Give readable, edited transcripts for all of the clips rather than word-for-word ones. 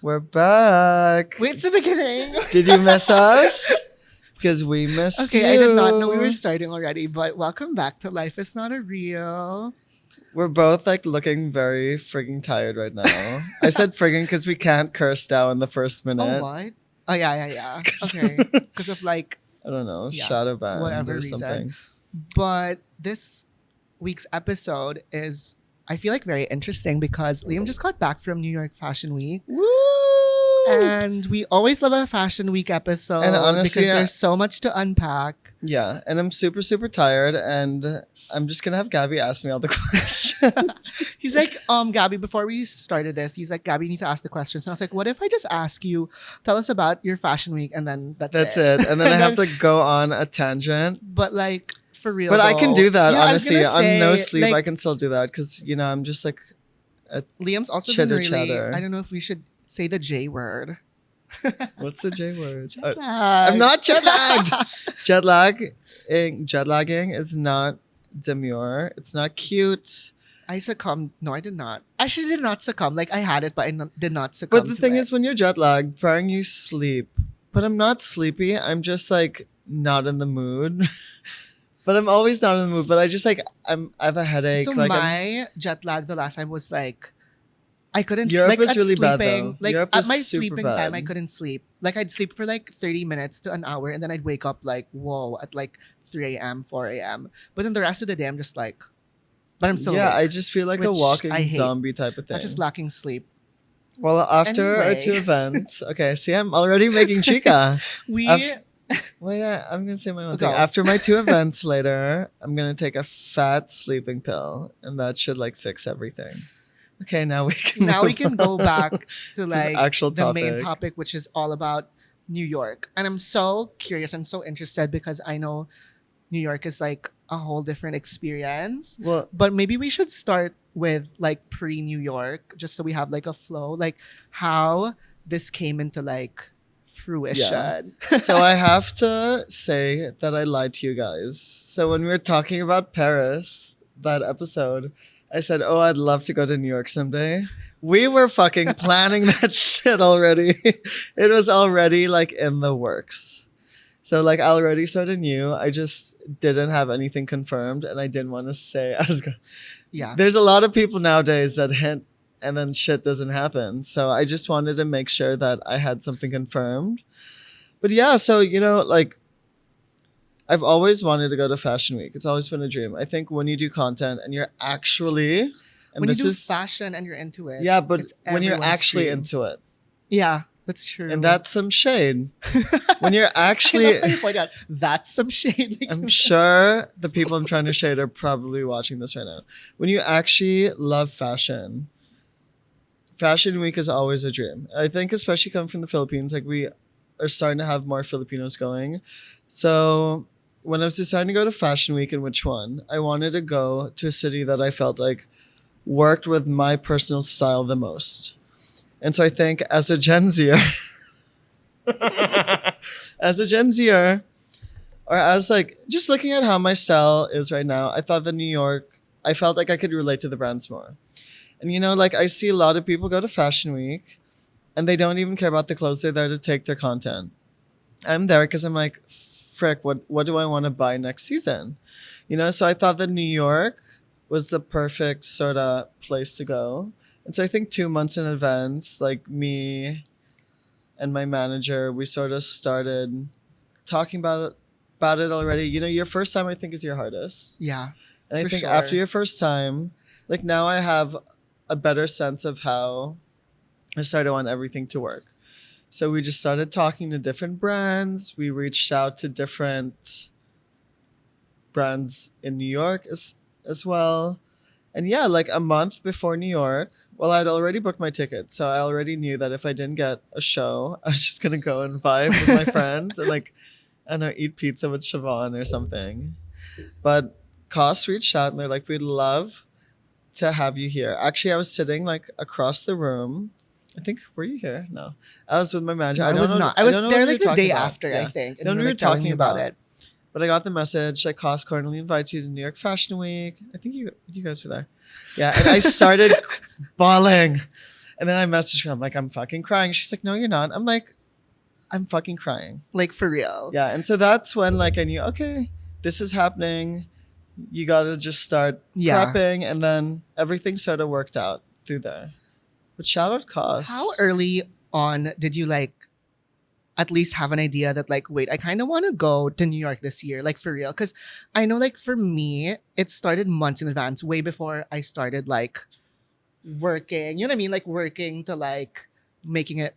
We're back. Wait, it's the beginning. Did you miss us? Because we missed you. Okay, I did not know we were starting already, but welcome back to Life is Not a Real. We're both like looking very frigging tired right now. I said frigging because we can't curse now in the first minute. Oh, what? Oh, yeah. Okay. Because of like, I don't know, Yeah, shadow band whatever or reason. something. but this week's episode is, I feel like, very interesting because Liam just got back from New York Fashion Week. Woo! And we always love a Fashion Week episode And honestly, because there's so much to unpack. Yeah, and I'm super, super tired, and I'm just gonna have Gabbie ask me all the questions. He's like, Gabbie, before we started this, he's like, Gabbie, you need to ask the questions. And I was like, what if I just ask you, tell us about your Fashion Week, and then that's it. And then I have to go on a tangent. But like, for real. But I though, can do that, yeah, I was honestly. gonna On no say, sleep, like, I can still do that because, you know, I'm just like, Liam's also been chitter really, chatter. I don't know if we should say the J word. what's the J word? Jet lag. I'm not jet lagged. Jet lagging is not demure. It's not cute. I succumbed. No, I did not. Actually, did not succumb. Like, I had it, but did not succumb. But the thing is, when you're jet lagged, Brian, you sleep. But I'm not sleepy. I'm just like not in the mood. But I'm always not in the mood. But I just like I have a headache. So like my jet lag the last time was like, I couldn't. Europe like is at really bad, sleeping, though. like Europe at is my super sleeping bad. time, I couldn't sleep. Like, I'd sleep for like 30 minutes to an hour, and then I'd wake up like, whoa, at like 3 a.m., 4 a.m. But then the rest of the day, I'm just like, but I'm still yeah, awake. I just feel like a which walking I hate. zombie type of thing. I'm just lacking sleep. Well, after our Anyway. 2 events, okay. See, I'm already making chica. We Wait, I'm gonna say my own Go. thing. After my 2 events later, I'm gonna take a fat sleeping pill, and that should like fix everything. Okay, now we can. we move can on go back to the like actual the main topic. topic, which is all about New York. And I'm so curious and so interested because I know New York is like a whole different experience. Well, But maybe we should start with like pre-New York, just so we have like a flow, like how this came into like fruition. so I have to say that I lied to you guys. So when we were talking about Paris, that episode, I said, "Oh, I'd love to go to New York someday." We were fucking planning that shit already. It was already like in the works. So like I already sort of knew. I just didn't have anything confirmed, and I didn't want to say I was going. Yeah. There's a lot of people nowadays that hint and then shit doesn't happen. So I just wanted to make sure that I had something confirmed. But yeah, so you know, like I've always wanted to go to Fashion Week. It's always been a dream. I think when you do content and you're actually, and When you this do is fashion and you're into it. yeah, but it's when you're everyone's actually dream. into it, Yeah, that's true. and that's some shade. When you're I actually, love how you point out, that's some shade. Like, I'm sure the people I'm trying to shade are probably watching this right now. When you actually love fashion, Fashion Week is always a dream. I think especially coming from the Philippines, like we are starting to have more Filipinos going. So when I was deciding to go to Fashion Week and which one, I wanted to go to a city that I felt like worked with my personal style the most. And so I think as a Gen Zer, or as like just looking at how my style is right now, I thought that New York, I felt like I could relate to the brands more. And you know, like I see a lot of people go to Fashion Week and they don't even care about the clothes. They're there to take their content. I'm there because I'm like, frick, what do I want to buy next season? You know, so I thought that New York was the perfect sort of place to go. And so I think 2 months in advance, like me and my manager, we sort of started talking about it already. You know, your first time I think is your hardest. yeah. And I For think sure. after your first time, like now I have a better sense of how I started want everything to work. So we just started talking to different brands. We reached out to different brands in New York as well. And yeah, like a month before New York, well, I'd already booked my ticket. So I already knew that if I didn't get a show, I was just going to go and vibe with my friends and like, I don't know, eat pizza with Siobhan or something. But Cost reached out and they're like, we'd love to have you here. Actually, I was sitting like across the room. I think, were you here? No. I was with my manager. No, I don't was know- not. I was don't know there what like we were the day talking about. after, Yeah. I think. I don't know you what were we were telling me talking about it. But I got the message like Cost currently invites you to New York Fashion Week. I think you guys were there. Yeah, and I started bawling. And then I messaged her. I'm like, I'm fucking crying. She's like, no, you're not. I'm like, I'm fucking crying. Like for real. Yeah. And so that's when like I knew, okay, this is happening. You got to just start Yeah. prepping. And then everything sort of worked out through there. But shout out Cos. How early on did you like at least have an idea that like, wait, I kind of want to go to New York this year, like for real? Because I know like for me, it started months in advance, way before I started like working. You know what I mean? Like working to like making it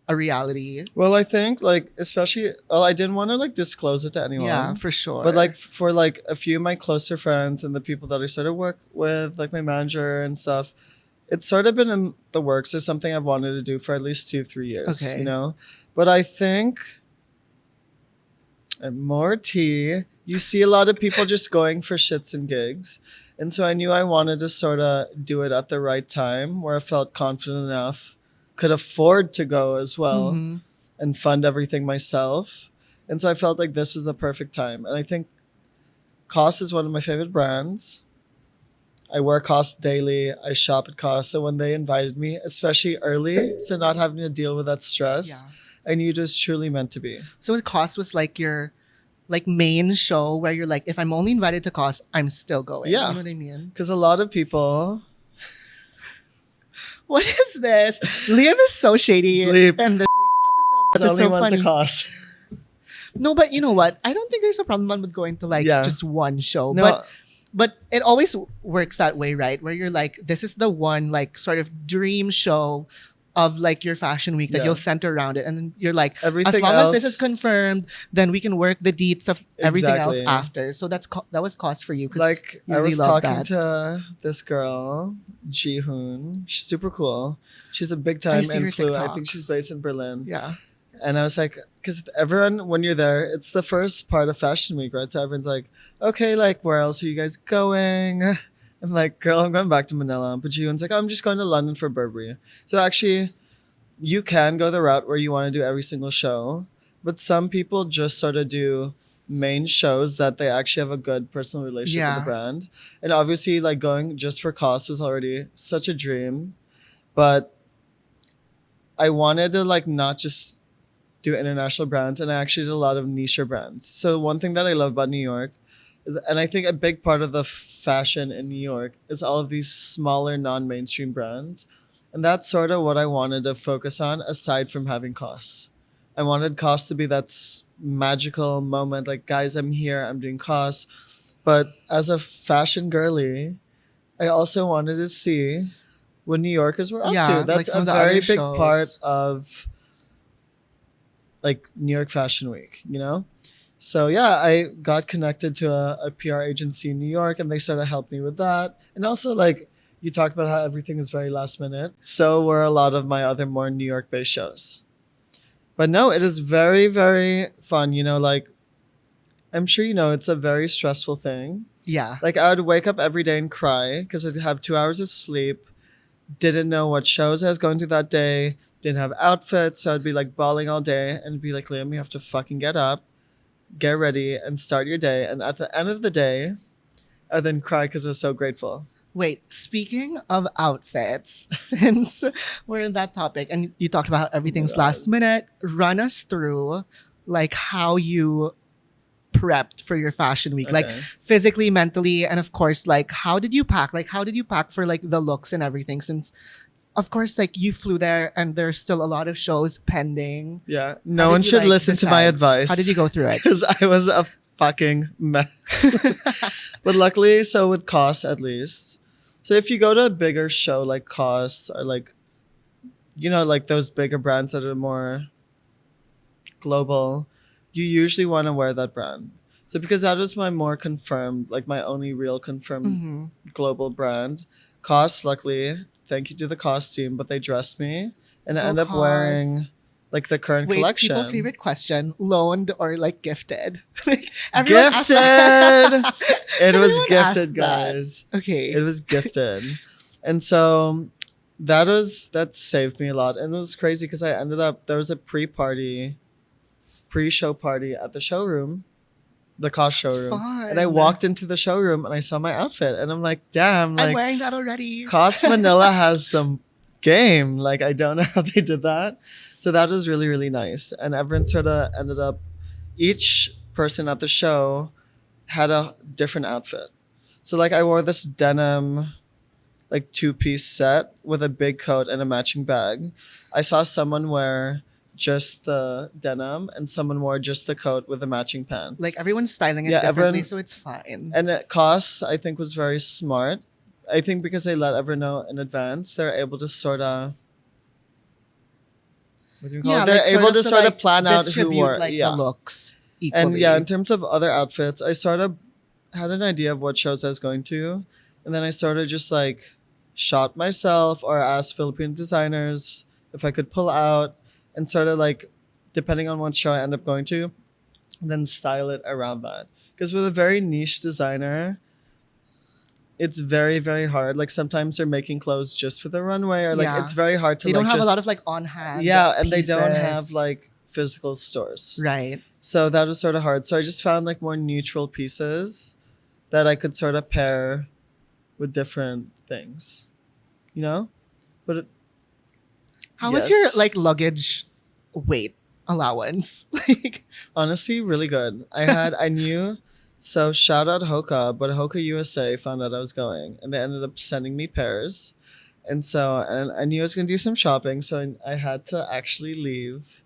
a reality. Well, I think like, especially, well, I didn't want to like disclose it to anyone. Yeah, for sure. But like for like a few of my closer friends and the people that I started work with, like my manager and stuff, it's sort of been in the works. It's something I've wanted to do for at least 2-3 years, Okay. you know? But I think, and more tea, you see a lot of people just going for shits and gigs. And so I knew I wanted to sort of do it at the right time where I felt confident enough, could afford to go as well Mhm. and fund everything myself. And so I felt like this is the perfect time. And I think COS is one of my favorite brands. I wear COS daily. I shop at COS. So when they invited me, especially early, so not having to deal with that stress, Yeah. I knew it was truly meant to be. So it cost was like your like main show where you're like, if I'm only invited to cost, I'm still going. Yeah. You know what I mean? Because a lot of people, What is this? Liam is so shady. Liam. And this week's episode was only so want funny. the COS. No, but you know what? I don't think there's a problem with going to like Yeah. just one show. No, But it always works that way, right? Where you're like, this is the one like sort of dream show of like your fashion week that Yeah. you'll center around it. And then you're like, everything as long else, as this is confirmed, then we can work the deets of everything else Exactly. after. So that was cost for you. 'Cause like you I really was love talking that. to this girl, Jihoon. She's super cool. She's a big time see her influencer. I think TikToks. she's based in Berlin. Yeah. And I was like, because everyone, when you're there, it's the first part of Fashion Week, right? So everyone's like, okay, like, where else are you guys going? I'm like, girl, I'm going back to Manila. But Jihoon's like, I'm just going to London for Burberry. So actually, you can go the route where you want to do every single show. But some people just sort of do main shows that they actually have a good personal relationship Yeah. with the brand. And obviously, like, going just for cost was already such a dream. But I wanted to, like, not just do international brands, and I actually did a lot of niche brands. So one thing that I love about New York is, and I think a big part of the fashion in New York is all of these smaller non-mainstream brands. And that's sort of what I wanted to focus on aside from having costs. I wanted costs to be that magical moment, like, guys, I'm here, I'm doing costs. But as a fashion girly, I also wanted to see what New Yorkers were up Yeah, to. That's like some a of the very other big shows. part of like New York Fashion Week, you know? So yeah, I got connected to a PR agency in New York and they sort of helped me with that. And also like you talked about how everything is very last minute. So were a lot of my other more New York based shows. But no, it is very, very fun. You know, like I'm sure you know it's a very stressful thing. Yeah. Like I would wake up every day and cry because I'd have 2 hours of sleep, didn't know what shows I was going to that day, didn't have outfits, so I'd be like bawling all day and be like, Liam, you have to fucking get up, get ready, and start your day. And at the end of the day, I'd then cry because I was so grateful. Wait, speaking of outfits, since we're in that topic and you talked about how everything's God. last minute, run us through like how you prepped for your fashion week, like Okay. physically, mentally, and of course, like how did you pack? Like how did you pack for like the looks and everything? Since of course, like you flew there and there's still a lot of shows pending. Yeah, How no did one you, should like, listen to my decide? advice. How did you go through it? Because I was a fucking mess. But luckily, so with COS at least. So if you go to a bigger show like COS or like, you know, like those bigger brands that are more global, you usually want to wear that brand. So because that was my more confirmed, like my only real confirmed Mhm. global brand. COS, luckily, thank you to the COS team, but they dressed me and I Go end up COS. wearing like the current Wait, collection. people's favorite question: loaned or like gifted? Like, everyone asks Gifted! that. It was Everyone asks gifted, that. guys. Okay. It was gifted. And so that saved me a lot. And it was crazy because I ended up, there was a pre-show party at the showroom, the COS showroom. And I Fun. walked into the showroom and I saw my outfit and I'm like, damn, I'm like wearing that already. COS Manila has some game. Like, I don't know how they did that. So that was really, really nice. And everyone sort of ended up, each person at the show had a different outfit. So like I wore this denim like two-piece set with a big coat and a matching bag. I saw someone wear just the denim and someone wore just the coat with the matching pants. Like everyone's styling it Yeah, differently, everyone- so it's fine. And it cost, I think, was very smart. I think because they let everyone know in advance, they're able to sort of, what do you call it? They're like, able to sort of like, plan out who distribute, wore. like Yeah. the looks equally. And yeah, in terms of other outfits, I sort of had an idea of what shows I was going to. And then I sort of just like shot myself or asked Philippine designers if I could pull out and sort of like, depending on what show I end up going to, then style it around that. Because with a very niche designer, it's very, very hard. Like sometimes they're making clothes just for the runway or like Yeah. it's very hard to they don't like have just, a lot of like on hand. yeah, and they don't pieces. have like physical stores. Right. So that was sort of hard. So I just found like more neutral pieces that I could sort of pair with different things, you know? But it, How was Yes. your like luggage weight allowance? Like honestly, really good. I knew, so shout out Hoka, but Hoka USA found out I was going and they ended up sending me pairs. And I knew I was going to do some shopping. So I had to actually leave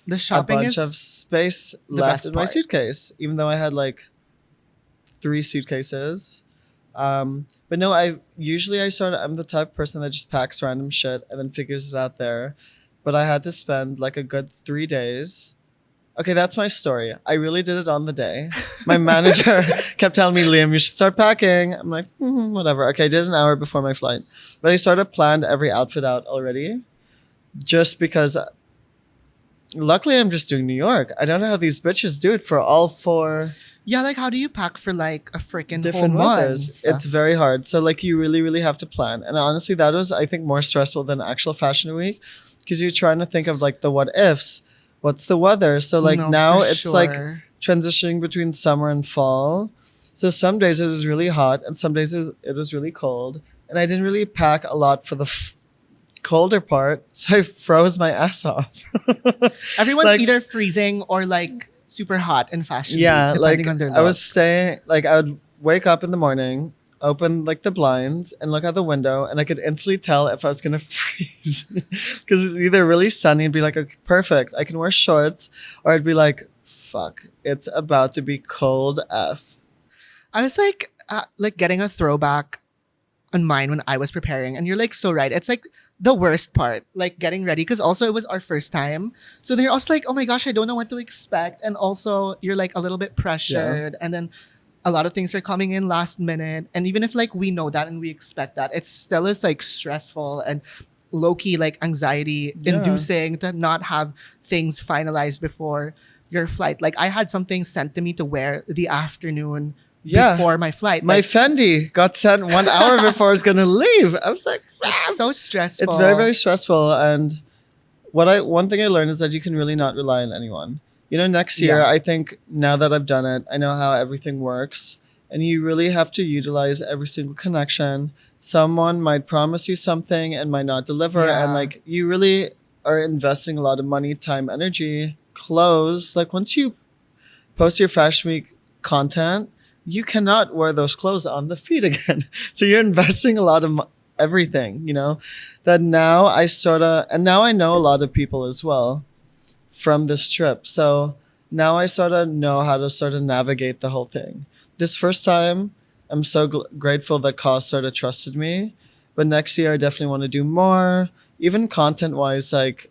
the a shopping bunch is of space the left best in my part. suitcase, even though I had like 3 suitcases. But no, I'm the type of person that just packs random shit and then figures it out there. But I had to spend like a good 3 days. Okay, that's my story. I really did it on the day. My manager kept telling me, Liam, you should start packing. I'm like, whatever. Okay, I did an hour before my flight. But I sort of planned every outfit out already just because luckily I'm just doing New York. I don't know how these bitches do it for all 4 Yeah, like how do you pack for like a freaking different whole weathers. month? It's very hard. So like you really, really have to plan. And honestly, that was I think more stressful than actual fashion week because you're trying to think of like the what ifs. What's the weather? So like No, now for it's like sure. transitioning between summer and fall. So some days it was really hot and some days it was really cold. And I didn't really pack a lot for the colder part. So I froze my ass off. Everyone's like- either freezing or like super hot in fashion. Yeah, week, like depending on their I was look. staying, like I would wake up in the morning, open like the blinds, and look out the window, and I could instantly tell if I was gonna freeze because it's either really sunny and be like, okay, perfect, I can wear shorts, or I'd be like, fuck, it's about to be cold F. I was like getting a throwback on mine when I was preparing, and you're like so right. It's like the worst part, like getting ready, because also it was our first time. So then you're also like, oh my gosh, I don't know what to expect, and also you're like a little bit pressured, and then a lot of things are coming in last minute, and even if like we know that and we expect that, it still is like stressful and low key like anxiety inducing to not have things finalized before your flight. Like I had something sent to me to wear the afternoon Yeah. before my flight. My Like, Fendi got sent 1 hour before I was gonna leave. I was like, it's so stressful. it's very, very stressful. And one thing I learned is that you can really not rely on anyone. You know, next year, Yeah. I think now that I've done it, I know how everything works. And you really have to utilize every single connection. Someone might promise you something and might not deliver. Yeah. And like you really are investing a lot of money, time, energy, clothes. Like once you post your Fashion Week content, you cannot wear those clothes on the feet again. So you're investing a lot of everything, you know, that now now I know a lot of people as well from this trip. So now I sort of know how to sort of navigate the whole thing. This first time, I'm so grateful that Cos sort of trusted me. But next year, I definitely want to do more. Even content wise, like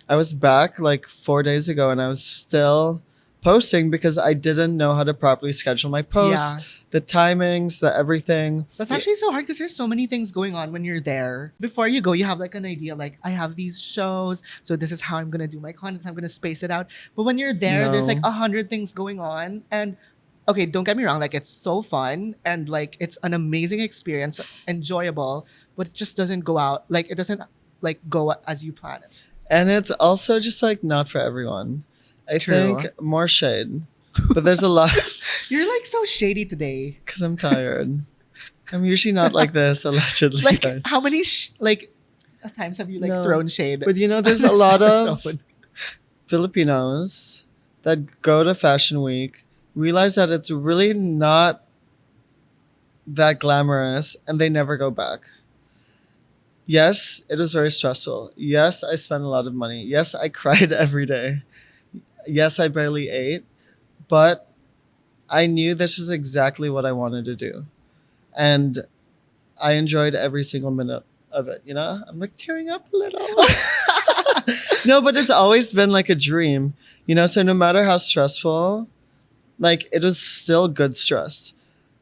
I was back like 4 days ago and I was still posting because I didn't know how to properly schedule my posts, Yeah. the timings, the everything. That's actually so hard because there's so many things going on when you're there. Before you go, you have like an idea, like I have these shows, so this is how I'm gonna do my content. I'm gonna space it out. But when you're there, there's like No. 100 things going on, and okay, don't get me wrong, like it's so fun and like it's an amazing experience, enjoyable, but it just doesn't go out. Like it doesn't like go as you plan it. And it's also just like not for everyone. I True. think more shade. But there's a lot You're like so shady today. because I'm tired. I'm usually not like this, allegedly. Like guys. how many like times have you like No. thrown shade? But you know, on there's a this lot of episode? Filipinos that go to Fashion Week, realize that it's really not that glamorous, and they never go back. Yes, it was very stressful. Yes, I spent a lot of money. Yes, I cried every day. Yes, I barely ate, but I knew this is exactly what I wanted to do. And I enjoyed every single minute of it, you know? I'm like tearing up a little. No, but it's always been like a dream, you know? So no matter how stressful, like it was still good stress.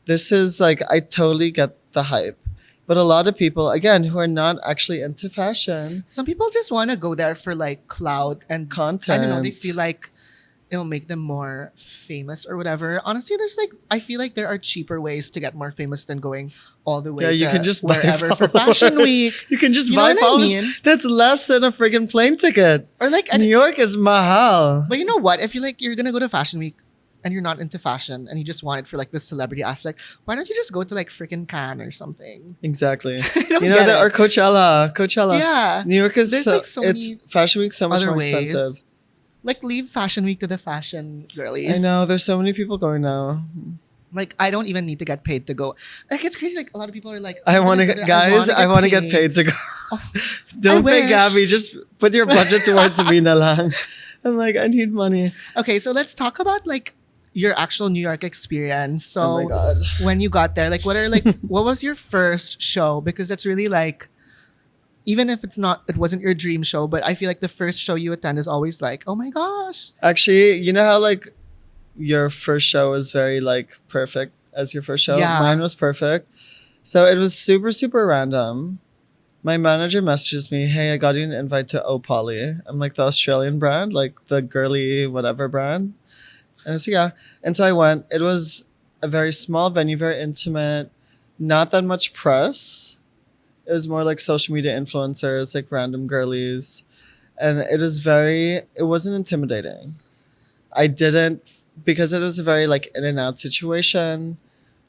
This is like, I totally get the hype. But a lot of people, again, who are not actually into fashion, Some people just want to go there for like clout and content. I don't know. They feel like it'll make them more famous or whatever. Honestly, there's like I feel like there are cheaper ways to get more famous than going all the way. Yeah, you to can just buy wherever for followers. Fashion Week. You can just You know buy what I followers. mean? That's less than a friggin' plane ticket. Or like, New York is mahal. but you know what? If you like, you're gonna go to Fashion Week and you're not into fashion and you just want it for like the celebrity aspect, why don't you just go to like freaking Cannes or something? Exactly. I don't You know, get there it. are Coachella. Yeah, New York is There's, so, like, so it's many Fashion Week so much other more ways. expensive. Like leave Fashion Week to the fashion girlies. I know there's so many people going now. Like I don't even need to get paid to go. Like it's crazy. Like a lot of people are like, I "I'm want to gonna go get there. guys. I want to get paid to go. Oh, Don't I pay wish. Gabbie. Just put your budget towards me na lang. I'm like, I need money. Okay, so let's talk about like your actual New York experience. So Oh my god. when you got there, like what was your first show? Because that's really like, even if it wasn't your dream show, but I feel like the first show you attend is always like, oh my gosh. Actually, you know how like your first show was very like perfect as your first show? Yeah. Mine was perfect. So it was super, super random. My manager messages me, hey, I got you an invite to Opoly. I'm like the Australian brand, like the girly whatever brand. And so yeah. And so I went. It was a very small venue, very intimate, not that much press. It was more like social media influencers, like random girlies. And it wasn't intimidating. I didn't, because it was a very like in and out situation,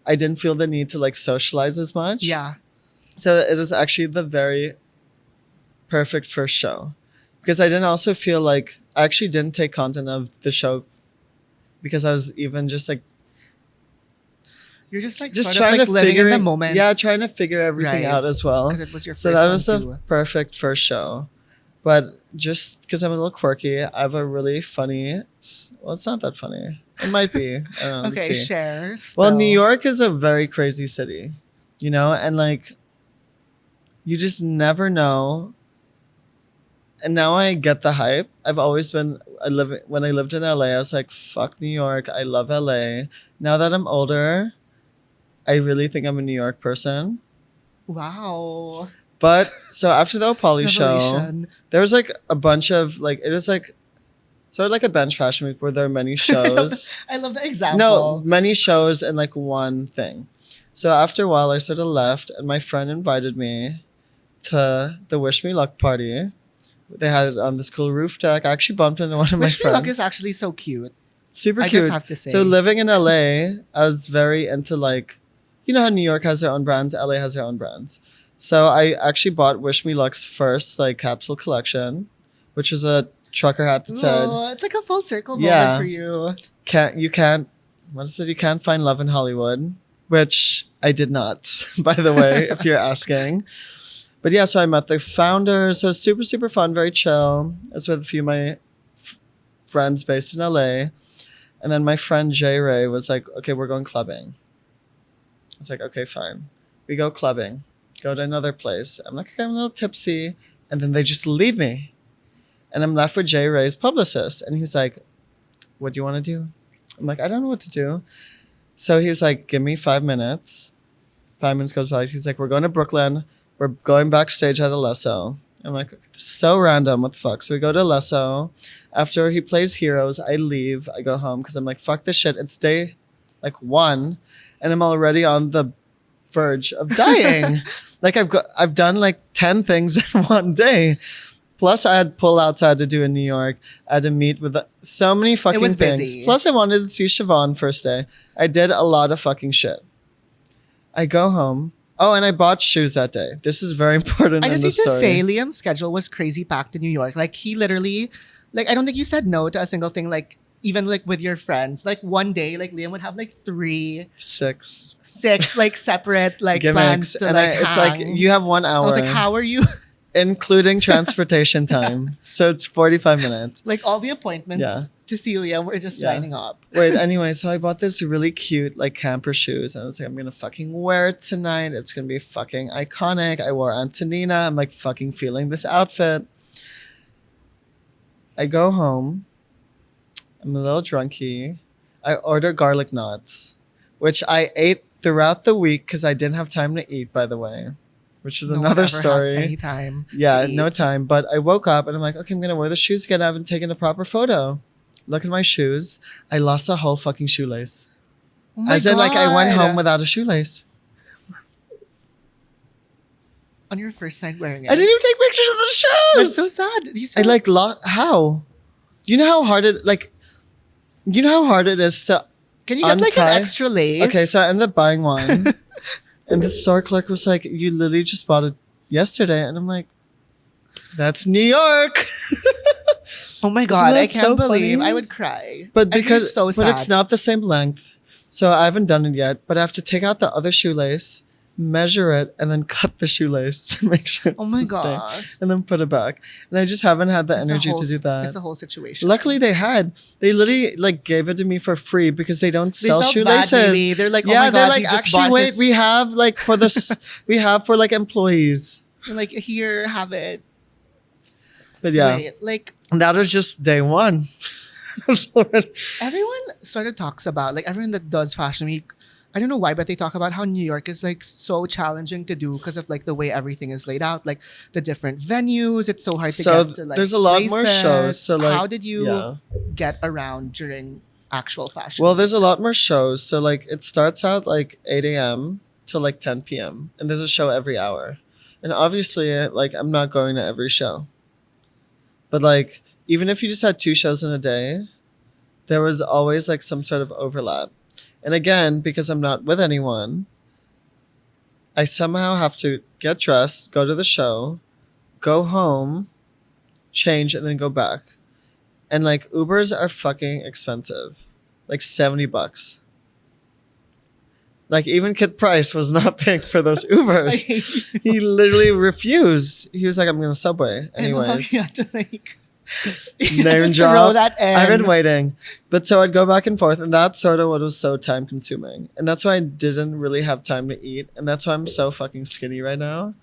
I didn't feel the need to like socialize as much. Yeah. So it was actually the very perfect first show. Because I didn't also feel like, I actually didn't take content of the show because I was even just like, You're just like just sort trying of like to living figure in the moment. Yeah, trying to figure everything Right. out as well. Because it was your first So that one was the too. perfect first show. But just because I'm a little quirky, I have a really funny. Well, it's not that funny. It might be. I don't know. Let's Okay, see. share. Well, spill. New York is a very crazy city, you know, and like you just never know. And now I get the hype. I've always been when I lived in LA, I was like, fuck New York. I love LA. Now that I'm older, I really think I'm a New York person. Wow. But so after the Opoly show, Revelation. there was like a bunch of like, it was like sort of like a bench fashion week where there are many shows. I love the example. No, many shows and like one thing. So after a while, I sort of left, and my friend invited me to the Wish Me Luck party. They had it on this cool roof deck. I actually bumped into one of my Wish Me friends. Luck is actually so cute. Super I cute. just have to say. So living in LA, I was very into like, you know how New York has their own brands, LA has their own brands. So I actually bought Wish Me Luck's first like capsule collection, which was a trucker hat that said, Oh, it's like a full circle Yeah. moment for you. you can't what is it? You can't find love in Hollywood, which I did not, by the way, if you're asking. But yeah, so I met the founders. So super, super fun, very chill. I was with a few of my friends based in LA. And then my friend Jay Ray was like, okay, we're going clubbing. I was like, okay, fine. We go clubbing, go to another place. I'm like, okay, I'm a little tipsy. And then they just leave me. And I'm left with Jay Ray's publicist. And he's like, what do you want to do? I'm like, I don't know what to do. So he was like, give me 5 minutes. 5 minutes goes by. He's like, we're going to Brooklyn. We're going backstage at Alesso. I'm like, so random. What the fuck? So we go to Alesso. After he plays Heroes, I leave. I go home because I'm like, fuck this shit. It's day like 1. And I'm already on the verge of dying. Like I've done like 10 things in one day. Plus I had pullouts I had to do in New York. I had to meet with so many fucking was things. busy. Plus I wanted to see Siobhan first day. I did a lot of fucking shit. I go home. Oh, and I bought shoes that day. This is very important I in just the need to story. say Liam's schedule was crazy packed in New York. Like he literally, like I don't think you said no to a single thing. Like even like with your friends, like one day, like Liam would have like 6 6 like separate like gimmicks, plans to and like it's like hang. you have 1 I hour, was like, how are you? including transportation time. So it's 45 minutes. Like all the appointments Yeah. to see Liam were just Yeah. lining up. Wait, anyway, so I bought this really cute like camper shoes, and I was like, I'm gonna fucking wear it tonight. It's gonna be fucking iconic. I wore Antonina. I'm like fucking feeling this outfit. I go home. I'm a little drunky. I order garlic knots, which I ate throughout the week because I didn't have time to eat, by the way, which is No one another ever has story. any time. Yeah, to no eat. time. But I woke up and I'm like, okay, I'm gonna wear the shoes again. I haven't taken a proper photo. Look at my shoes. I lost a whole fucking shoelace. Oh my As in, like, I went God. home without a shoelace. on your first night wearing it. I didn't even take pictures of the That's shoes. so sad. You I said like how? You know how hard it is to can you get like an untie- extra lace? Okay, so I ended up buying one. And the store clerk was like, you literally just bought it yesterday. And I'm like, that's New York. oh my God, I that can't so believe funny? I would cry. But I'd be because so sad. but it's not the same length. So I haven't done it yet. But I have to take out the other shoelace, measure it, and then cut the shoelace to make sure it's Oh my the same, God. and then put it back. And I just haven't had the It's a energy whole to do s- that. It's a whole situation. Luckily they literally like gave it to me for free because they don't They sell felt shoelaces. bad, maybe. They're like, oh Yeah, my they're God, like, he just actually, bought wait, his- we have like for this, we have for like employees. They're like, here, have it. But yeah, Wait, like that was just day one. I'm sorry. everyone sort of talks about, like everyone that does Fashion Week, I don't know why, but they talk about how New York is like so challenging to do because of like the way everything is laid out, like the different venues. It's so hard to So get to like there's a lot more places. shows. So like, how did you yeah. get around during actual fashion? Well, there's a lot more shows. So like it starts out like 8 a.m. to like 10 p.m. and there's a show every hour. And obviously, like I'm not going to every show. But like even if you just had 2 shows in a day, there was always like some sort of overlap. And again, because I'm not with anyone, I somehow have to get dressed, go to the show, go home, change, and then go back. And like Ubers are fucking expensive. Like $70. Like even Kid Price was not paying for those I Ubers. hate you. He literally refused. He was like, I'm gonna Subway. I love Anyways. you had to like you Name had to drop. throw that in. I've been waiting. But so I'd go back and forth, and that's sort of what was so time consuming. And that's why I didn't really have time to eat. And that's why I'm so fucking skinny right now.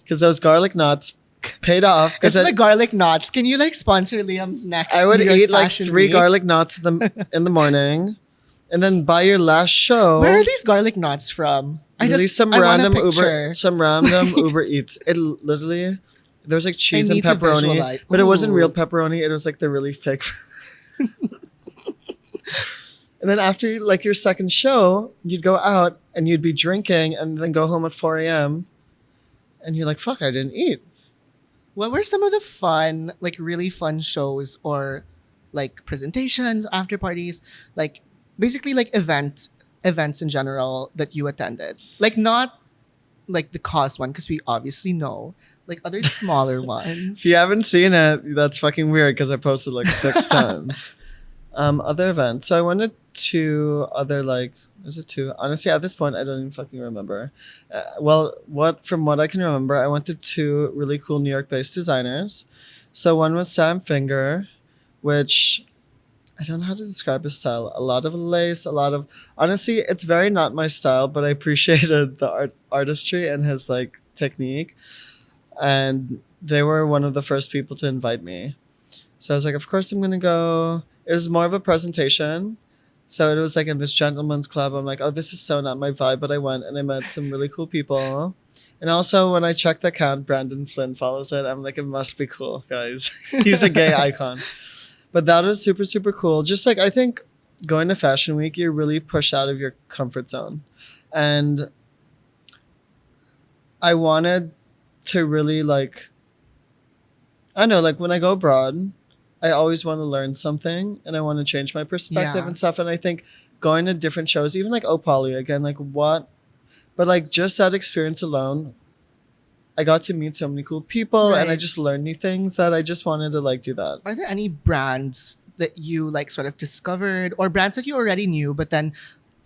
Because those garlic knots paid off. It's Because the garlic knots. Can you like sponsor Liam's next? I would New York eat like Fashion 3 Week? garlic knots in the morning. And then by your last show, Where are these garlic knots from? literally some I want a random picture. Uber Eats. It literally there was like cheese and need to pepperoni, visualize. but it wasn't Ooh. real pepperoni. It was like the really fake. And then after like your second show, you'd go out and you'd be drinking and then go home at 4 a.m. And you're like, fuck, I didn't eat. What were some of the fun, like really fun shows or like presentations, after parties, like basically like events in general that you attended? Like not like the cause one because we obviously know, like other smaller ones. If you haven't seen it, that's fucking weird because I posted like 6 times. Other events. So I went to other like, is it 2? Honestly, at this point, I don't even fucking remember. From what I can remember, I went to 2 really cool New York-based designers. So one was Sam Finger, which I don't know how to describe his style. A lot of lace, honestly, it's very not my style, but I appreciated the artistry and his like technique. And they were one of the first people to invite me. So I was like, of course I'm going to go. It was more of a presentation. So it was like in this gentleman's club. I'm like, oh, this is so not my vibe. But I went and I met some really cool people. And also when I checked the account, Brandon Flynn follows it. I'm like, it must be cool, guys. He's a gay icon. But that was super, super cool. Just like, I think going to Fashion Week, you're really pushed out of your comfort zone. And I wanted to really like, I don't know, like when I go abroad, I always want to learn something and I want to change my perspective Yeah. and stuff. And I think going to different shows, even like Opali, again, like what But like just that experience alone, I got to meet so many cool people and I Right. just learned new things that I just wanted to like do that. Are there any brands that you like sort of discovered, or brands that you already knew, but then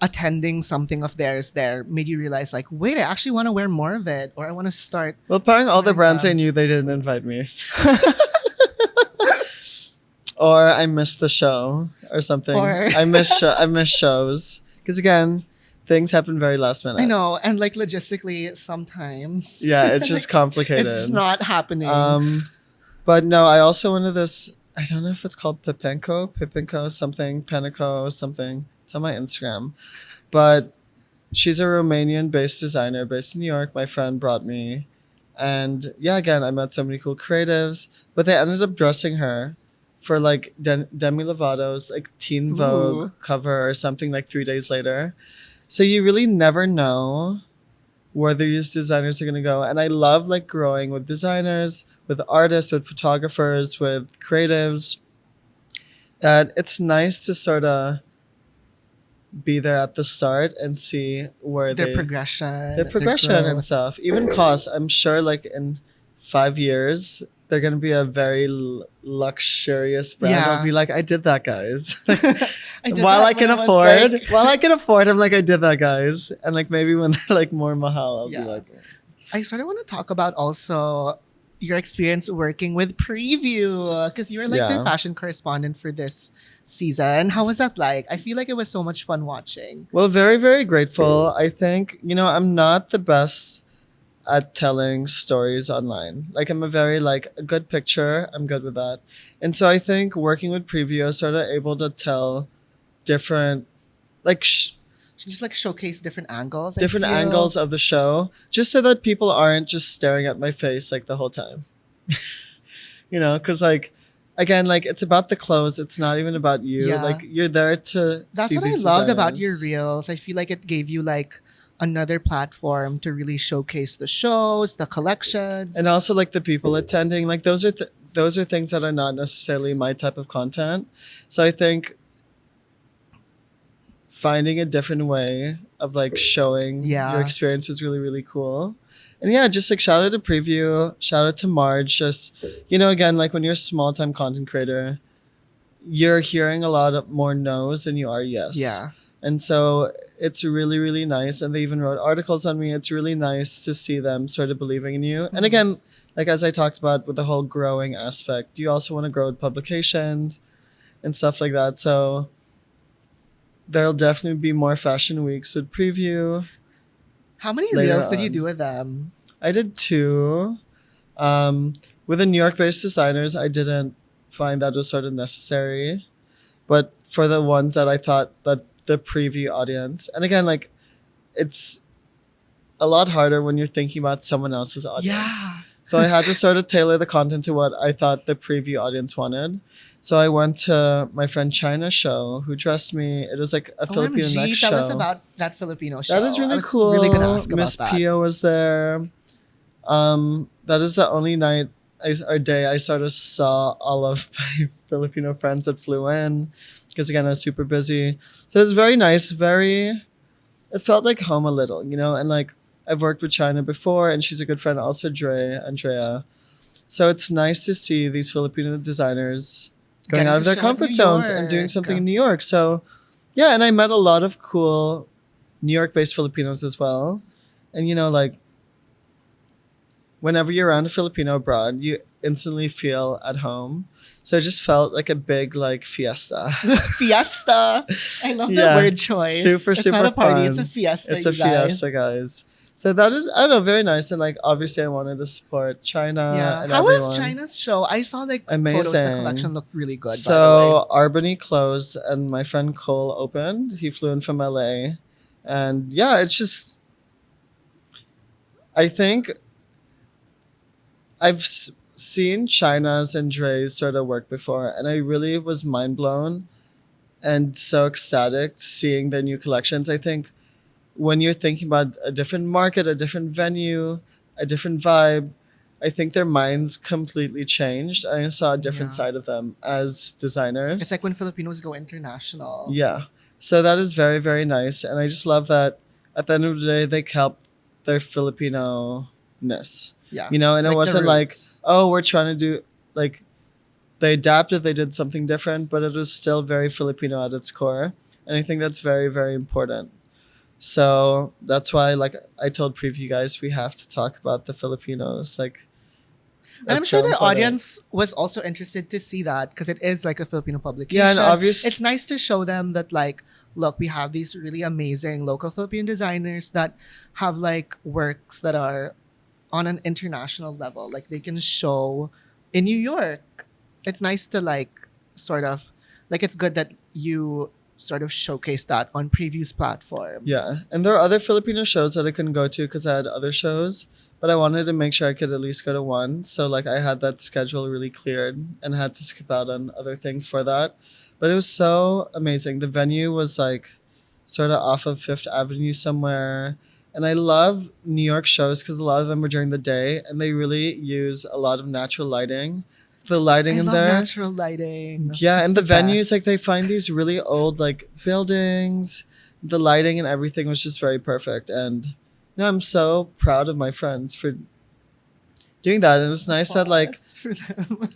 attending something of theirs there made you realize like, wait, I actually want to wear more of it, or I want to start Well, apparently all the wearing brands I them? knew, they didn't invite me. Or I missed the show or something. Or- I missed shows. Because again, things happen very last minute. I know, and like logistically, sometimes Yeah, it's just like, complicated. it's not happening. But no, I also went to this, I don't know if it's called Pipenko something, Penico something. It's on my Instagram. But she's a Romanian based designer based in New York. My friend brought me. And yeah, again, I met so many cool creatives. But they ended up dressing her for like Demi Lovato's like Teen Vogue Ooh. cover or something like 3 days later. So you really never know where these designers are going to go. And I love like growing with designers, with artists, with photographers, with creatives. That it's nice to sort of be there at the start and see where Their they progression, their progression and growth. stuff. Even cost. I'm sure like in 5 years they're gonna be a very luxurious brand. Yeah. I'll be like, I did that, guys. I did while that I can when was, afford, like- while I can afford, I'm like, I did that, guys. And like maybe when they're like more mahal, I'll Yeah. be like, I sort of want to talk about also your experience working with Preview, because you were like their Yeah. fashion correspondent for this season. How was that like? I feel like it was so much fun watching. well, very, very grateful. I think, I'm not the best at telling stories online. Like I'm a very like a good picture. I'm good with that. And so I think working with Preview, I was sort of able to tell different like She just like showcase different angles. I different feel. angles of the show just so that people aren't just staring at my face like the whole time. Because like again, like it's about the clothes. It's not even about you. Yeah. Like you're there to That's see what I these loved about your designers. reels. I feel like it gave you like another platform to really showcase the shows, the collections. And also like the people attending, like those are things that are not necessarily my type of content. So I think finding a different way of like showing Yeah. your experience was really, really cool. And yeah, just like shout out to Preview, shout out to Marge. Just again, like when you're a small time content creator, you're hearing a lot of more no's than you are yes. Yeah. And so it's really, really nice. And they even wrote articles on me. It's really nice to see them sort of believing in you. And again, like as I talked about with the whole growing aspect, you also want to grow with publications and stuff like that. So there'll definitely be more fashion weeks with Preview. How many Later reels did you on. do with them? I did 2. With the New York-based designers, I didn't find that was sort of necessary. But for the ones that I thought that the Preview audience, and again, like it's a lot harder when you're thinking about someone else's audience. Yeah. So I had to sort of tailor the content to what I thought the Preview audience wanted. So I went to my friend China's show, who dressed me. It was like a Filipino OMG, next tell show. us about that Filipino show. That is I really was cool. Really gonna ask about Miss that. Pio was there. That is the only night or day I sort of saw all of my Filipino friends that flew in, because again I was super busy. So it was very nice. It felt like home a little, and like I've worked with China before, and she's a good friend, also Andrea. So it's nice to see these Filipino designers going Getting out of to their show at comfort New zones and doing York. something in New York. So yeah, and I met a lot of cool New York-based Filipinos as well. And like whenever you're around a Filipino abroad, you instantly feel at home. So it just felt like a big like fiesta. Fiesta. I love Yeah. the word choice. Super, it's super not a party, it's fun. a fiesta. It's a you guys. fiesta, guys. So that is, I don't know, very nice. And like obviously I wanted to support China Yeah. and How everyone. was China's show? I saw like photos. The Amazing. collection looked really good. by the way. So Albany closed and my friend Cole opened. He flew in from LA. And yeah, it's just, I think I've seen China's and Dre's sort of work before, and I really was mind blown and so ecstatic seeing their new collections. I think when you're thinking about a different market, a different venue, a different vibe, I think their minds completely changed. I saw a different Yeah. side of them as designers. It's like when Filipinos go international. Yeah. So that is very, very nice. And I just love that at the end of the day, they kept their Filipino-ness. Yeah. You know, and it Like the wasn't like, roots. oh, we're trying to do, like, they adapted, they did something different, but it was still very Filipino at its core. And I think that's very, very important. So that's why, like I told preview guys, we have to talk about the Filipinos. Like, And I'm that's sure so their important. audience was also interested to see that because it is like a Filipino publication. Yeah, and obviously, It's nice to show them that like, look, we have these really amazing local Filipino designers that have like works that are on an international level. Like they can show in New York. It's nice to like sort of like it's good that you sort of showcase that on Preview's platform. yeah. And there are other Filipino shows that I couldn't go to because I had other shows, but I wanted to make sure I could at least go to one. So like I had that schedule really cleared and had to skip out on other things for that. But it was so amazing. The venue was like sort of off of Fifth Avenue somewhere. And I love New York shows because a lot of them were during the day and they really use a lot of natural lighting. The lighting I in love there. natural lighting. Yeah, It's and the venues, best. like they find these really old like buildings. The lighting and everything was just very perfect. And I'm so proud of my friends for doing that. And it was nice that like Applause for them.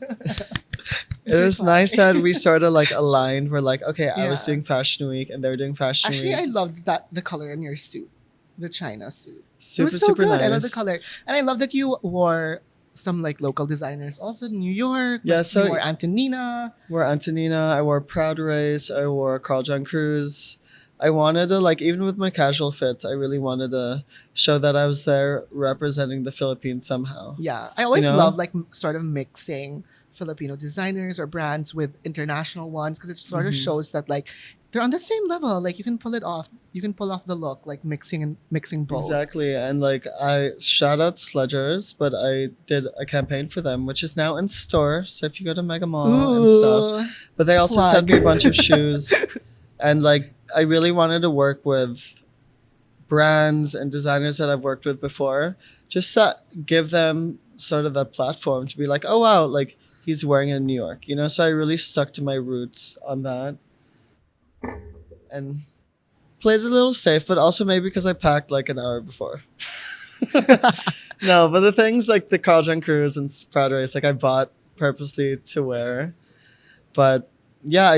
it was nice that we sort of like aligned. We're like, okay, I was Yeah. doing Fashion Week and they were doing Fashion Actually, I Week. loved that the color in your suit, the China suit. It Super, was so super good. nice. I love the color, and I love that you wore some like local designers. Also, New York. Yeah, like, so- you wore Antonina. Wore Antonina, I wore Proud Race, I wore Carl John Cruz. I wanted to like even with my casual fits, I really wanted to show that I was there representing the Philippines somehow. Yeah, I always know? love like sort of mixing Filipino designers or brands with international ones because it sort of Mhm. shows that like they're on the same level. Like you can pull it off. You can pull off the look, like mixing both. Exactly. And like I shout out Sledgers, but I did a campaign for them, which is now in store. So if you go to Mega Mall and stuff. Ooh. But they also Plug. sent me a bunch of shoes. And like I really wanted to work with brands and designers that I've worked with before. Just to give them sort of that platform to be like, oh wow, like he's wearing it in New York. You know, so I really stuck to my roots on that. And played it a little safe, but also maybe because I packed like an hour before. No, but the things like the Carl John Cruz and Proud Race, like I bought purposely to wear. But yeah,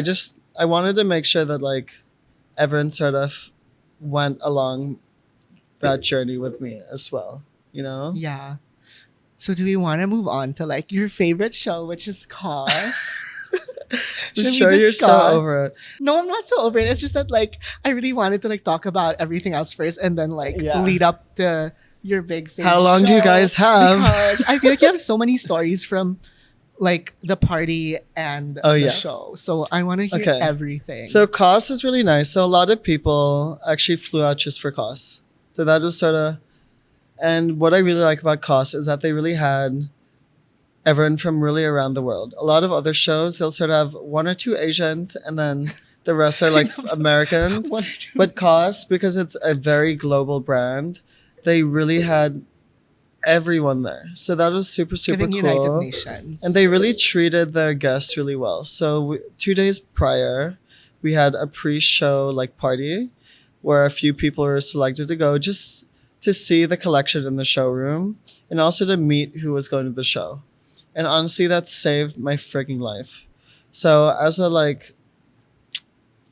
I wanted to make sure that like everyone sort of went along that journey with me as well. You know? Yeah. So do we want to move on to like your favorite show, which is Cause? I'm Should we sure you're so discuss? over it. No, I'm not so over it. It's just that like I really wanted to like talk about everything else first and then like Yeah. lead up to your big favorite How long do you show, guys have? Because I feel like you have so many stories from like the party and Oh, the yeah. show. So I want to hear Okay. everything. So COS was really nice. So a lot of people actually flew out just for COS. So that was sort of, and what I really like about COS is that they really had everyone from really around the world. A lot of other shows, they'll sort of have one or two Asians and then the rest are like Americans. One or two. But COS, because it's a very global brand, they really had everyone there. So that was super, super Giving cool. United Nations. And they really treated their guests really well. So 2 days prior, we had a pre-show like party where a few people were selected to go just to see the collection in the showroom and also to meet who was going to the show. And honestly, that saved my freaking life. So as a like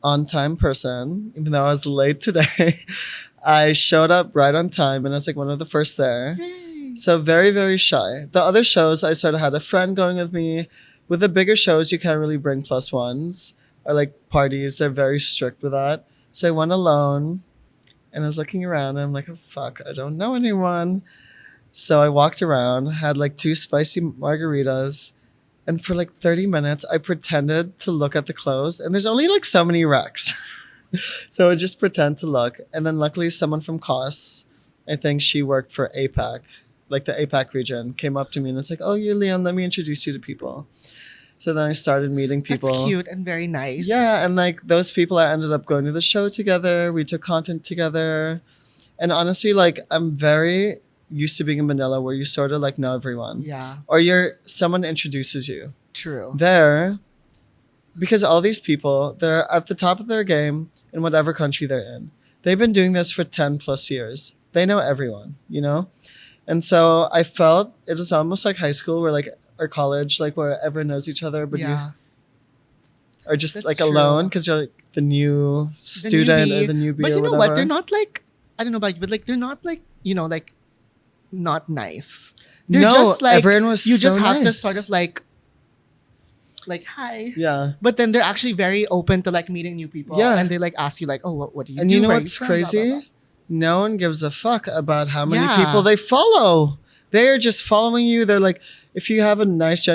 on-time person, even though I was late today, I showed up right on time and I was like one of the first there. Yay. So very, very shy. The other shows, I sort of had a friend going with me. With the bigger shows, you can't really bring plus ones or like parties. They're very strict with that. So I went alone and I was looking around and I'm like, oh, fuck, I don't know anyone. So I walked around, had like 2 spicy margaritas. And for like 30 minutes, I pretended to look at the clothes. And there's only like so many racks. So I just pretend to look. And then luckily someone from COS, I think she worked for APAC, like the APAC region, came up to me and was like, oh, you're Leon, let me introduce you to people. So then I started meeting people. That's cute and very nice. Yeah, and like those people, I ended up going to the show together. We took content together. And honestly, like I'm very used to being in Manila where you sort of like know everyone. Yeah. Or someone introduces you. True. There, because all these people, they're at the top of their game in whatever country they're in. they've been doing this for 10 plus years. They know everyone, you know? And so I felt it was almost like high school where like or college, like where everyone knows each other, but you Yeah. are just That's like true. alone because you're like the new student or newbie. the newbie But or you know whatever. what? They're not like, I don't know about you, but like they're not like, you know, like not nice. They're No, just like, everyone was you so just have to nice. sort of like hi. Yeah. But then they're actually very open to like meeting new people. Yeah. And they like ask you like, oh, what do you And do? you know Where are what's from? Blah, blah, crazy? blah. No one gives a fuck about how many Yeah. people they follow. They are just following you. They're like, if you have a nice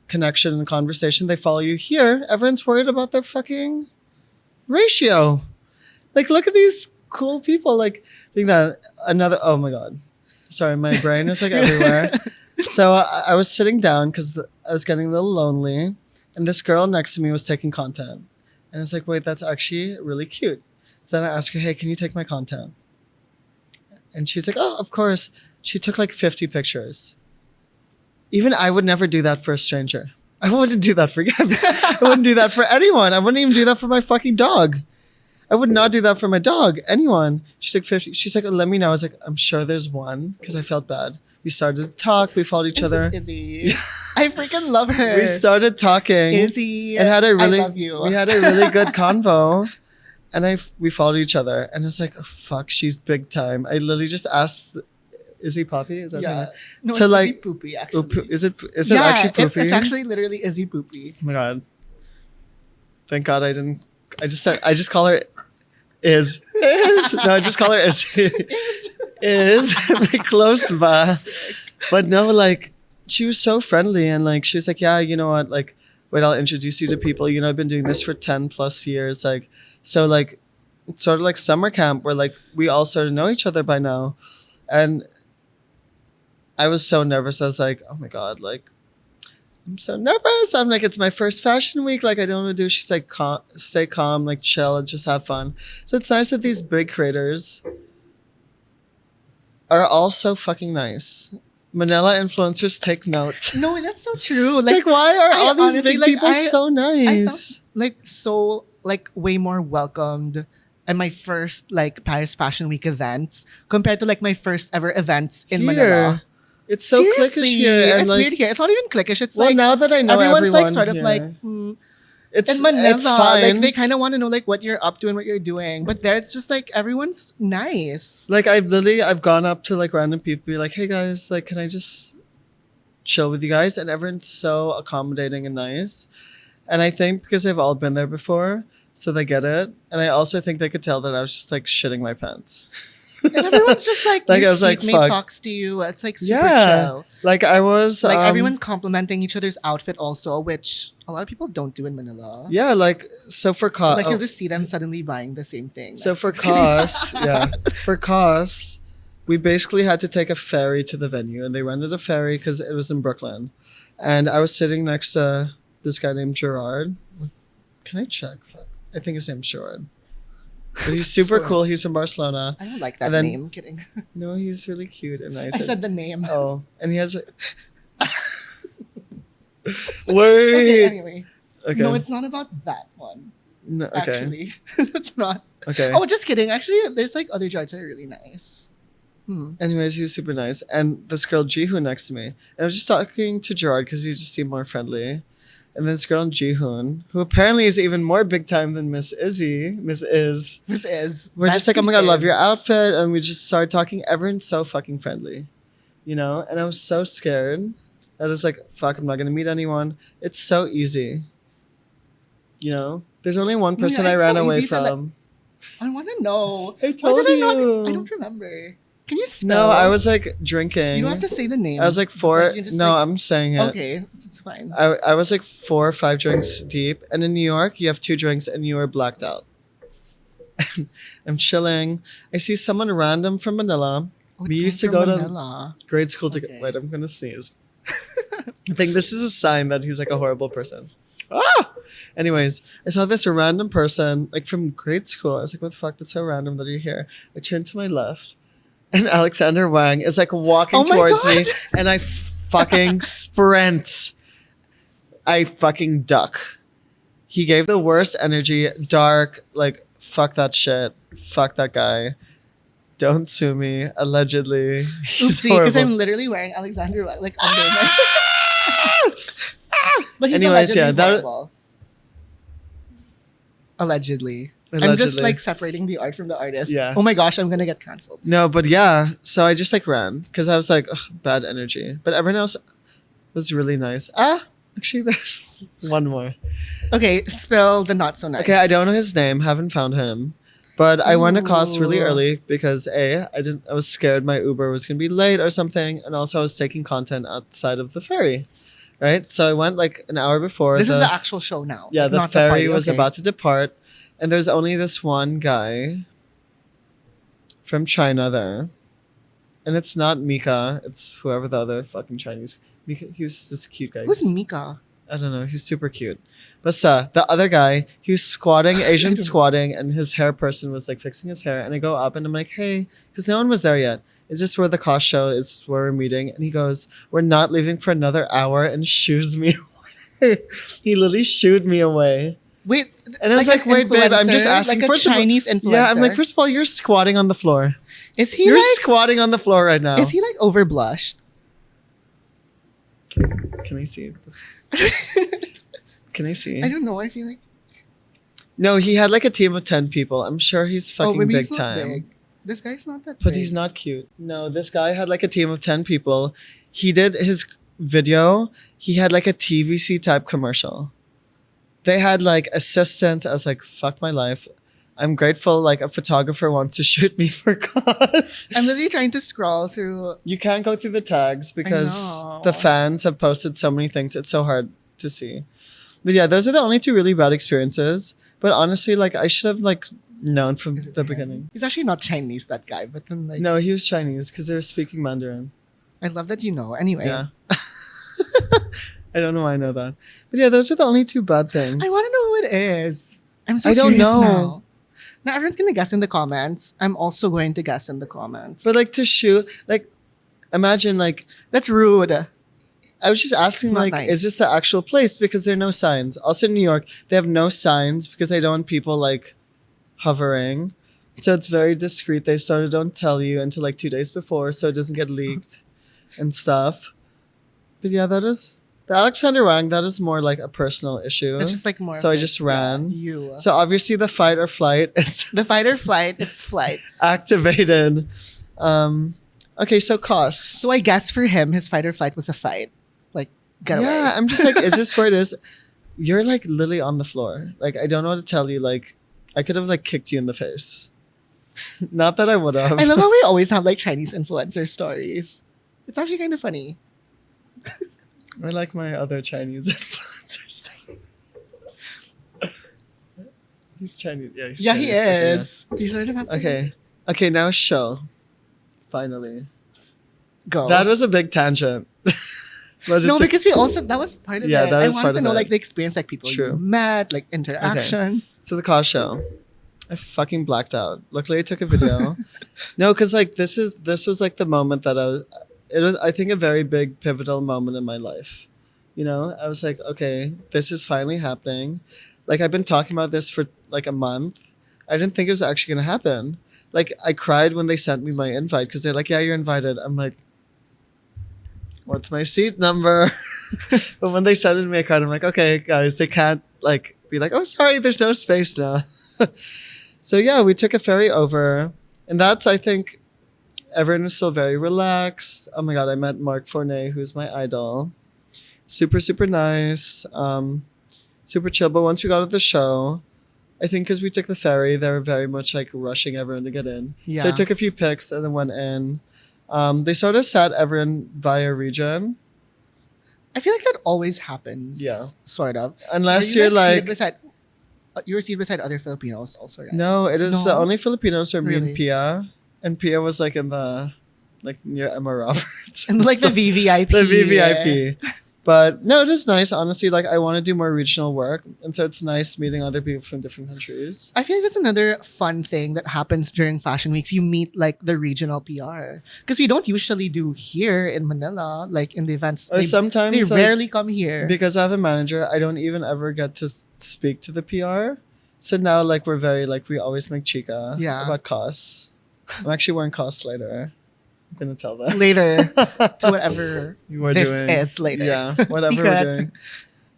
connection and conversation, they follow you. Here, everyone's worried about their fucking ratio. Like, look at these cool people like doing that. Oh my God. Sorry, my brain is like everywhere. So I was sitting down because I was getting a little lonely, and this girl next to me was taking content. And I was like, wait, that's actually really cute. So then I asked her, hey, can you take my content? And she's like, oh, of course. She took like 50 pictures. Even I would never do that for a stranger. I wouldn't do that for Gabbie. I wouldn't do that for anyone. I wouldn't even do that for my fucking dog. I would not do that for my dog. Anyone. She took 50. She's like, let me know. I was like, I'm sure there's one because I felt bad. We started to talk. We followed each other. Izzy. I freaking love her. We started talking. Izzy. And had a really, I love you. We had a really good convo. And we followed each other. And I was like, oh, fuck, she's big time. I literally just asked, is he Poppy? Is that her Yeah. name? No, To it's like- Izzy Poopy, Oh, actually. is it actually Poopy? It's actually literally Izzy Poopy. Oh my God. Thank God I didn't. I just call her Is. No, I just call her Izzy. Is. Like close by. But no, like, she was so friendly and like, she was like, yeah, you know what? Like, wait, I'll introduce you to people. You know, I've been doing this for 10 plus years. Like, so like, it's sort of like summer camp where like we all sort of know each other by now. And I was so nervous. I was like, oh my God, like, I'm so nervous. I'm like, it's my first fashion week. Like, I don't know what to do. She's like, stay calm, like, chill, and just have fun. So it's nice that these big creators are all so fucking nice. Manila influencers take note. No, that's so true. It's like, why are I all these honestly, big like, people so I nice? felt like so like way more welcomed at my first like Paris Fashion Week events compared to like my first ever events in Manila. It's so cliquish Seriously, here. And it's like, weird here. It's not even cliquish. It's well, like now that I know everyone's everyone like sort of here, like it's in Manila, it's fine. like they kind of want to know like what you're up to and what you're doing. But there, it's just like everyone's nice. Like I've gone up to like random people, be like, hey guys, like, can I just chill with you guys? And everyone's so accommodating and nice. And I think because they've all been there before, so they get it. And I also think they could tell that I was just like shitting my pants. And everyone's just like, Like, your I was like, seatmate fuck. talks to you. It's like super Yeah. chill. Like I was Like everyone's complimenting each other's outfit also, which a lot of people don't do in Manila. yeah, like so for cost. Like you'll just see them suddenly buying the same thing. So for costs, yeah, for costs, we basically had to take a ferry to the venue, and they rented a ferry because it was in Brooklyn, and I was sitting next to this guy named Gerard. Can I check? Fuck. I think his name's Gerard. But he's super Sure. cool. He's from Barcelona. I don't like that And then- name. Kidding. No, he's really cute and nice. I said the name. oh, and he has a Okay, word. anyway. Okay. No, it's not about that one. No, okay. Actually, that's not. Okay. Oh, just kidding. Actually, there's like other judges that are really nice. Anyways, he was super nice. And this girl, Jihoon, next to me. And I was just talking to Gerard because he just seemed more friendly. And then this girl, Jihoon, who apparently is even more big time than Miss Izzy, Miss Iz. This is. We're just like, oh my God, Bestie love your is- outfit. And we just started talking. Everyone's so fucking friendly, you know? And I was so scared that I was like, fuck, I'm not going to meet anyone. It's so easy, you know? There's only one Yeah, person I it's ran so away easy to, like- from. I want to know. I Why told did you. I not? I don't remember. Can you spell? No, I was like drinking. You don't have to say the name. I was like four. Like, you just, No, like- I'm saying it. Okay, it's fine. I was like 4 or 5 drinks deep. And in New York, you have 2 drinks and you are blacked out. I'm chilling. I see someone random from Manila. Oh, we it's used to from go Manila. to grade school together. Okay. Wait, I'm going to sneeze. I think this is a sign that he's like a horrible person. Ah! Anyways, I saw this random person like from grade school. I was like, what the fuck? That's so random that you're here. I turned to my left and Alexander Wang is like walking Oh my towards God. me and I fucking sprint. I fucking duck. He gave the worst energy, dark, like, fuck that shit. fuck that guy. Don't sue me. Allegedly, he's Oopsie, because I'm horrible. literally wearing Alexander like under my. But he's Anyways, allegedly yeah, that horrible. Allegedly. I'm just allegedly. like separating the art from the artist. Yeah. Oh my gosh, I'm gonna get canceled. No, but yeah. So I just like ran because I was like, ugh, bad energy. But everyone else was really nice. Actually, there's one more. Okay, spill the not so nice. Okay, I don't know his name. Haven't found him. But I went across really Ooh. early because I was scared my Uber was gonna be late or something, and also I was taking content outside of the ferry, right? So I went like an hour before. This is the actual show now. Yeah, like, the not ferry party. was Okay. about to depart, and there's only this one guy from China there, and it's not Mika. It's whoever the other fucking Chinese. Mika, he was just a cute guy. Who's Mika? I don't know. He's super cute. But the other guy, he was squatting, Asian squatting, and his hair person was like fixing his hair. And I go up and I'm like, hey, because no one was there yet. Is this where the cost show is where we're meeting? And he goes, we're not leaving for another hour, and shoos me away. He literally shooed me away. Wait, And I was like, an wait, babe, I'm just influencer? asking. Like a First of all- Chinese influencer. Yeah, I'm like, first of all, you're squatting on the floor. is he You're like? squatting on the floor right now. Is he like overblushed? Can I see? Can I see? I don't know. I feel like No, he had like a team of 10 people. I'm sure he's fucking maybe big he's not time. big. This guy's not that But big. he's not cute. No, this guy had like a team of 10 people. He did his video. He had like a TVC type commercial. They had like assistants. I was like, fuck my life. I'm grateful like a photographer wants to shoot me for cause. I'm literally trying to scroll through. You can't go through the tags because know. the fans have posted so many things. It's so hard to see. But yeah, those are the only two really bad experiences. But honestly, like I should have like known from Is it the him? beginning. He's actually not Chinese, that guy. But then like, No, he was Chinese because they were speaking Mandarin. I love that you know. Anyway, Yeah. I don't know why I know that. But yeah, those are the only two bad things. I want to know who it is. I'm so I don't curious know. now. Now everyone's gonna guess in the comments. I'm also going to guess in the comments. But like to shoot, like imagine like that's rude. I was just asking It's not like, nice. is this the actual place? Because there are no signs. Also in New York, they have no signs because they don't want people like hovering. So it's very discreet. They sort of don't tell you until like 2 days before so it doesn't get leaked and stuff. But yeah, that is the Alexander Wang, that is more like a personal issue. It's just like more. So of I like, just ran. Yeah, you. So obviously the fight or flight it's The fight or flight. It's flight. activated. Okay, so costs. So I guess for him, his fight or flight was a fight. Like get away. Yeah, I'm just like, is this where it is? You're like literally on the floor. Like I don't know what to tell you. Like I could have like kicked you in the face. Not that I would have. I love how we always have like Chinese influencer stories. It's actually kind of funny. I like my other Chinese influencers. He's Chinese. Yeah, he's Yeah, Chinese. he Okay, is. You sort of have to yeah. Okay. Okay, now show. Finally. go. That was a big tangent. But No, it's because we also that was part of Yeah, it. that I was wanted part to of know it. like the experience, like people True. you met, like interactions. so the cost show. I fucking blacked out. Luckily I took a video. No, because like this was like the moment that it was I think a very big pivotal moment in my life. You know, I was like, okay, this is finally happening. Like I've been talking about this for like a month. I didn't think it was actually gonna happen. Like I cried when they sent me my invite because they're like, yeah, you're invited. I'm like, what's my seat number? But when they sent it to me, I cried. I'm like, okay, guys, they can't like be like, oh, sorry, there's no space now. So yeah, we took a ferry over, and that's I think everyone was still very relaxed. Oh my god, I met Mark Fournier, who's my idol. Super super nice, super chill. But once we got to the show, I think because we took the ferry, they were very much like rushing everyone to get in. Yeah. So I took a few pics and then went in. They sort of sat everyone via region, I feel like that always happens. Yeah. Sort of. unless Are you, you're like. seated beside, you were seated beside other Filipinos also, right? No, it is the No? only Filipinos are me Really? and Pia. And Pia was like in the like near Emma Roberts. And like the stuff. VVIP. The VVIP. But no, it is nice. Honestly, like I want to do more regional work. And so it's nice meeting other people from different countries. I feel like that's another fun thing that happens during fashion weeks. You meet like the regional PR. Because we don't usually do here in Manila, like in the events. Or sometimes they like, rarely come here. because I have a manager, I don't even ever get to speak to the PR. So now, like, we're very, like, we always make chica Yeah. about costs. I'm actually wearing costs later. I'm going to tell them. Later to whatever You are this doing. is later. Yeah, whatever Secret. we're doing.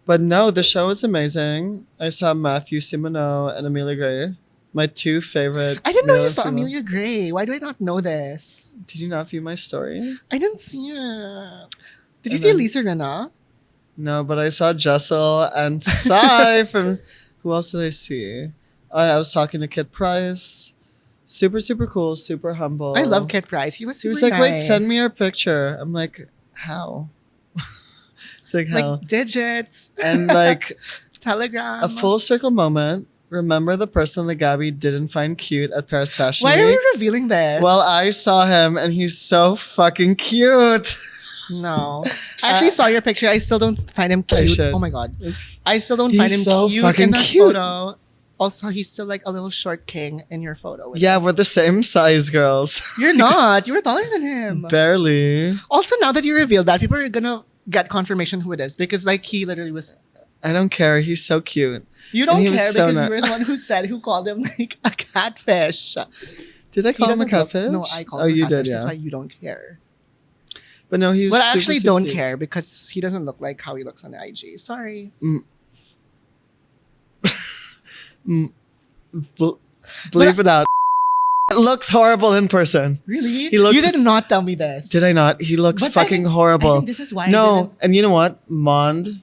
But no, the show was amazing. I saw Matthew Simoneau and Amelia Gray, my two favorite. I didn't know male you and saw female. Amelia Gray. Why do I not know this? Did you not view my story? I didn't see it. Did you And see then- Lisa Rinna? No, but I saw Jessel and Sai from. Who else did I see? I was talking to Kit Price. Super, super cool. Super humble. I love Kit Price. He was He super was like, "Wait, nice. send me your picture." I'm like, "How?" It's like how? Like digits, And like telegram. a full circle moment. Remember the person that Gabbie didn't find cute at Paris Fashion Why are Week? we revealing this? Well, I saw him and he's so fucking cute. no. I actually saw your picture. I still don't find him I cute. should. Oh my god. I still don't He's find him so cute fucking in that cute. photo. Also, he's still like a little short king in your photo. with Yeah, him. we're the same size, girls. You're not. You were taller than him. Barely. Also, now that you revealed that, people are gonna get confirmation who it is because like he literally was. I don't care. He's so cute. You don't he was care so because ni- you were the one who called him like a catfish. Did I He call him a doesn't look- catfish? No, I called Oh, him a you catfish. did, That's yeah. why you don't care. But no, he was. But I super, actually super don't cute. care because he doesn't look like how he looks on the IG. Sorry. Believe it out. It looks horrible in person. Really? He looks- You did not tell me this. Did I not? He looks But I fucking think- horrible. I think this is why I No, didn't- and you know what? Mond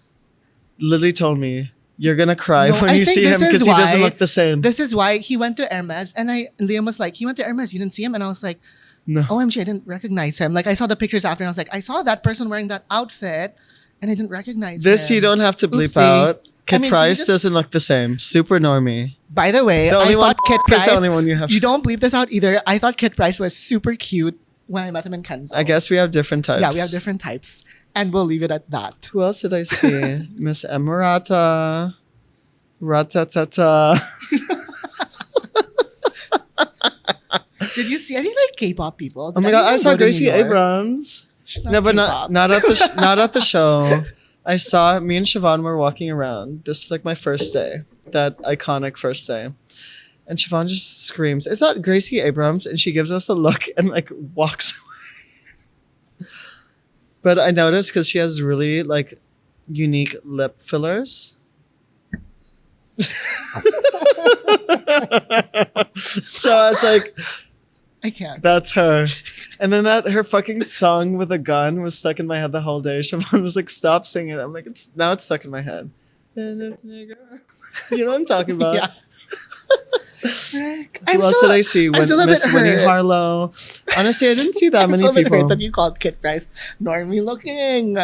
literally told me, you're gonna cry No, when I you think see him this is because he doesn't why- look the same. This is why he went to Hermes, and Liam was like, he went to Hermes. You didn't see him, and I was like, No. OMG, I didn't recognize him. Like I saw the pictures after, and I was like, I saw that person wearing that outfit, and I didn't recognize This him. you don't have to bleep Oopsie. out. Kid mean, you Price just- doesn't look the same. Super normie. By the way, The I only one thought Kit is Price. the only one you have. You don't bleep this out either. I thought Kit Price was super cute when I met him in Kenzo. I guess we have different types. Yeah, we have different types, and we'll leave it at that. Who else did I see? Miss Emirata. Ratatata. Did you see any like K-pop people? Oh my god, I saw Gracie Abrams. She's not No, but K-pop. not at the not at the show. I saw me and Siobhan were walking around. This is like my first day, that iconic first day, and Siobhan just screams, "Is that Gracie Abrams?" And she gives us a look and like walks away. But I noticed because she has really like unique lip fillers. So I was like, I can't. that's her. And then that her fucking song with a gun was stuck in my head the whole day. Siobhan was like, stop singing it. I'm like, it's stuck in my head. You know what I'm talking about? Yeah. Frick. Who else did I see? I'm still a Miss bit Winnie hurt. Harlow. Honestly, I didn't see that I'm many so hurt people. that you called Kit Price normie looking.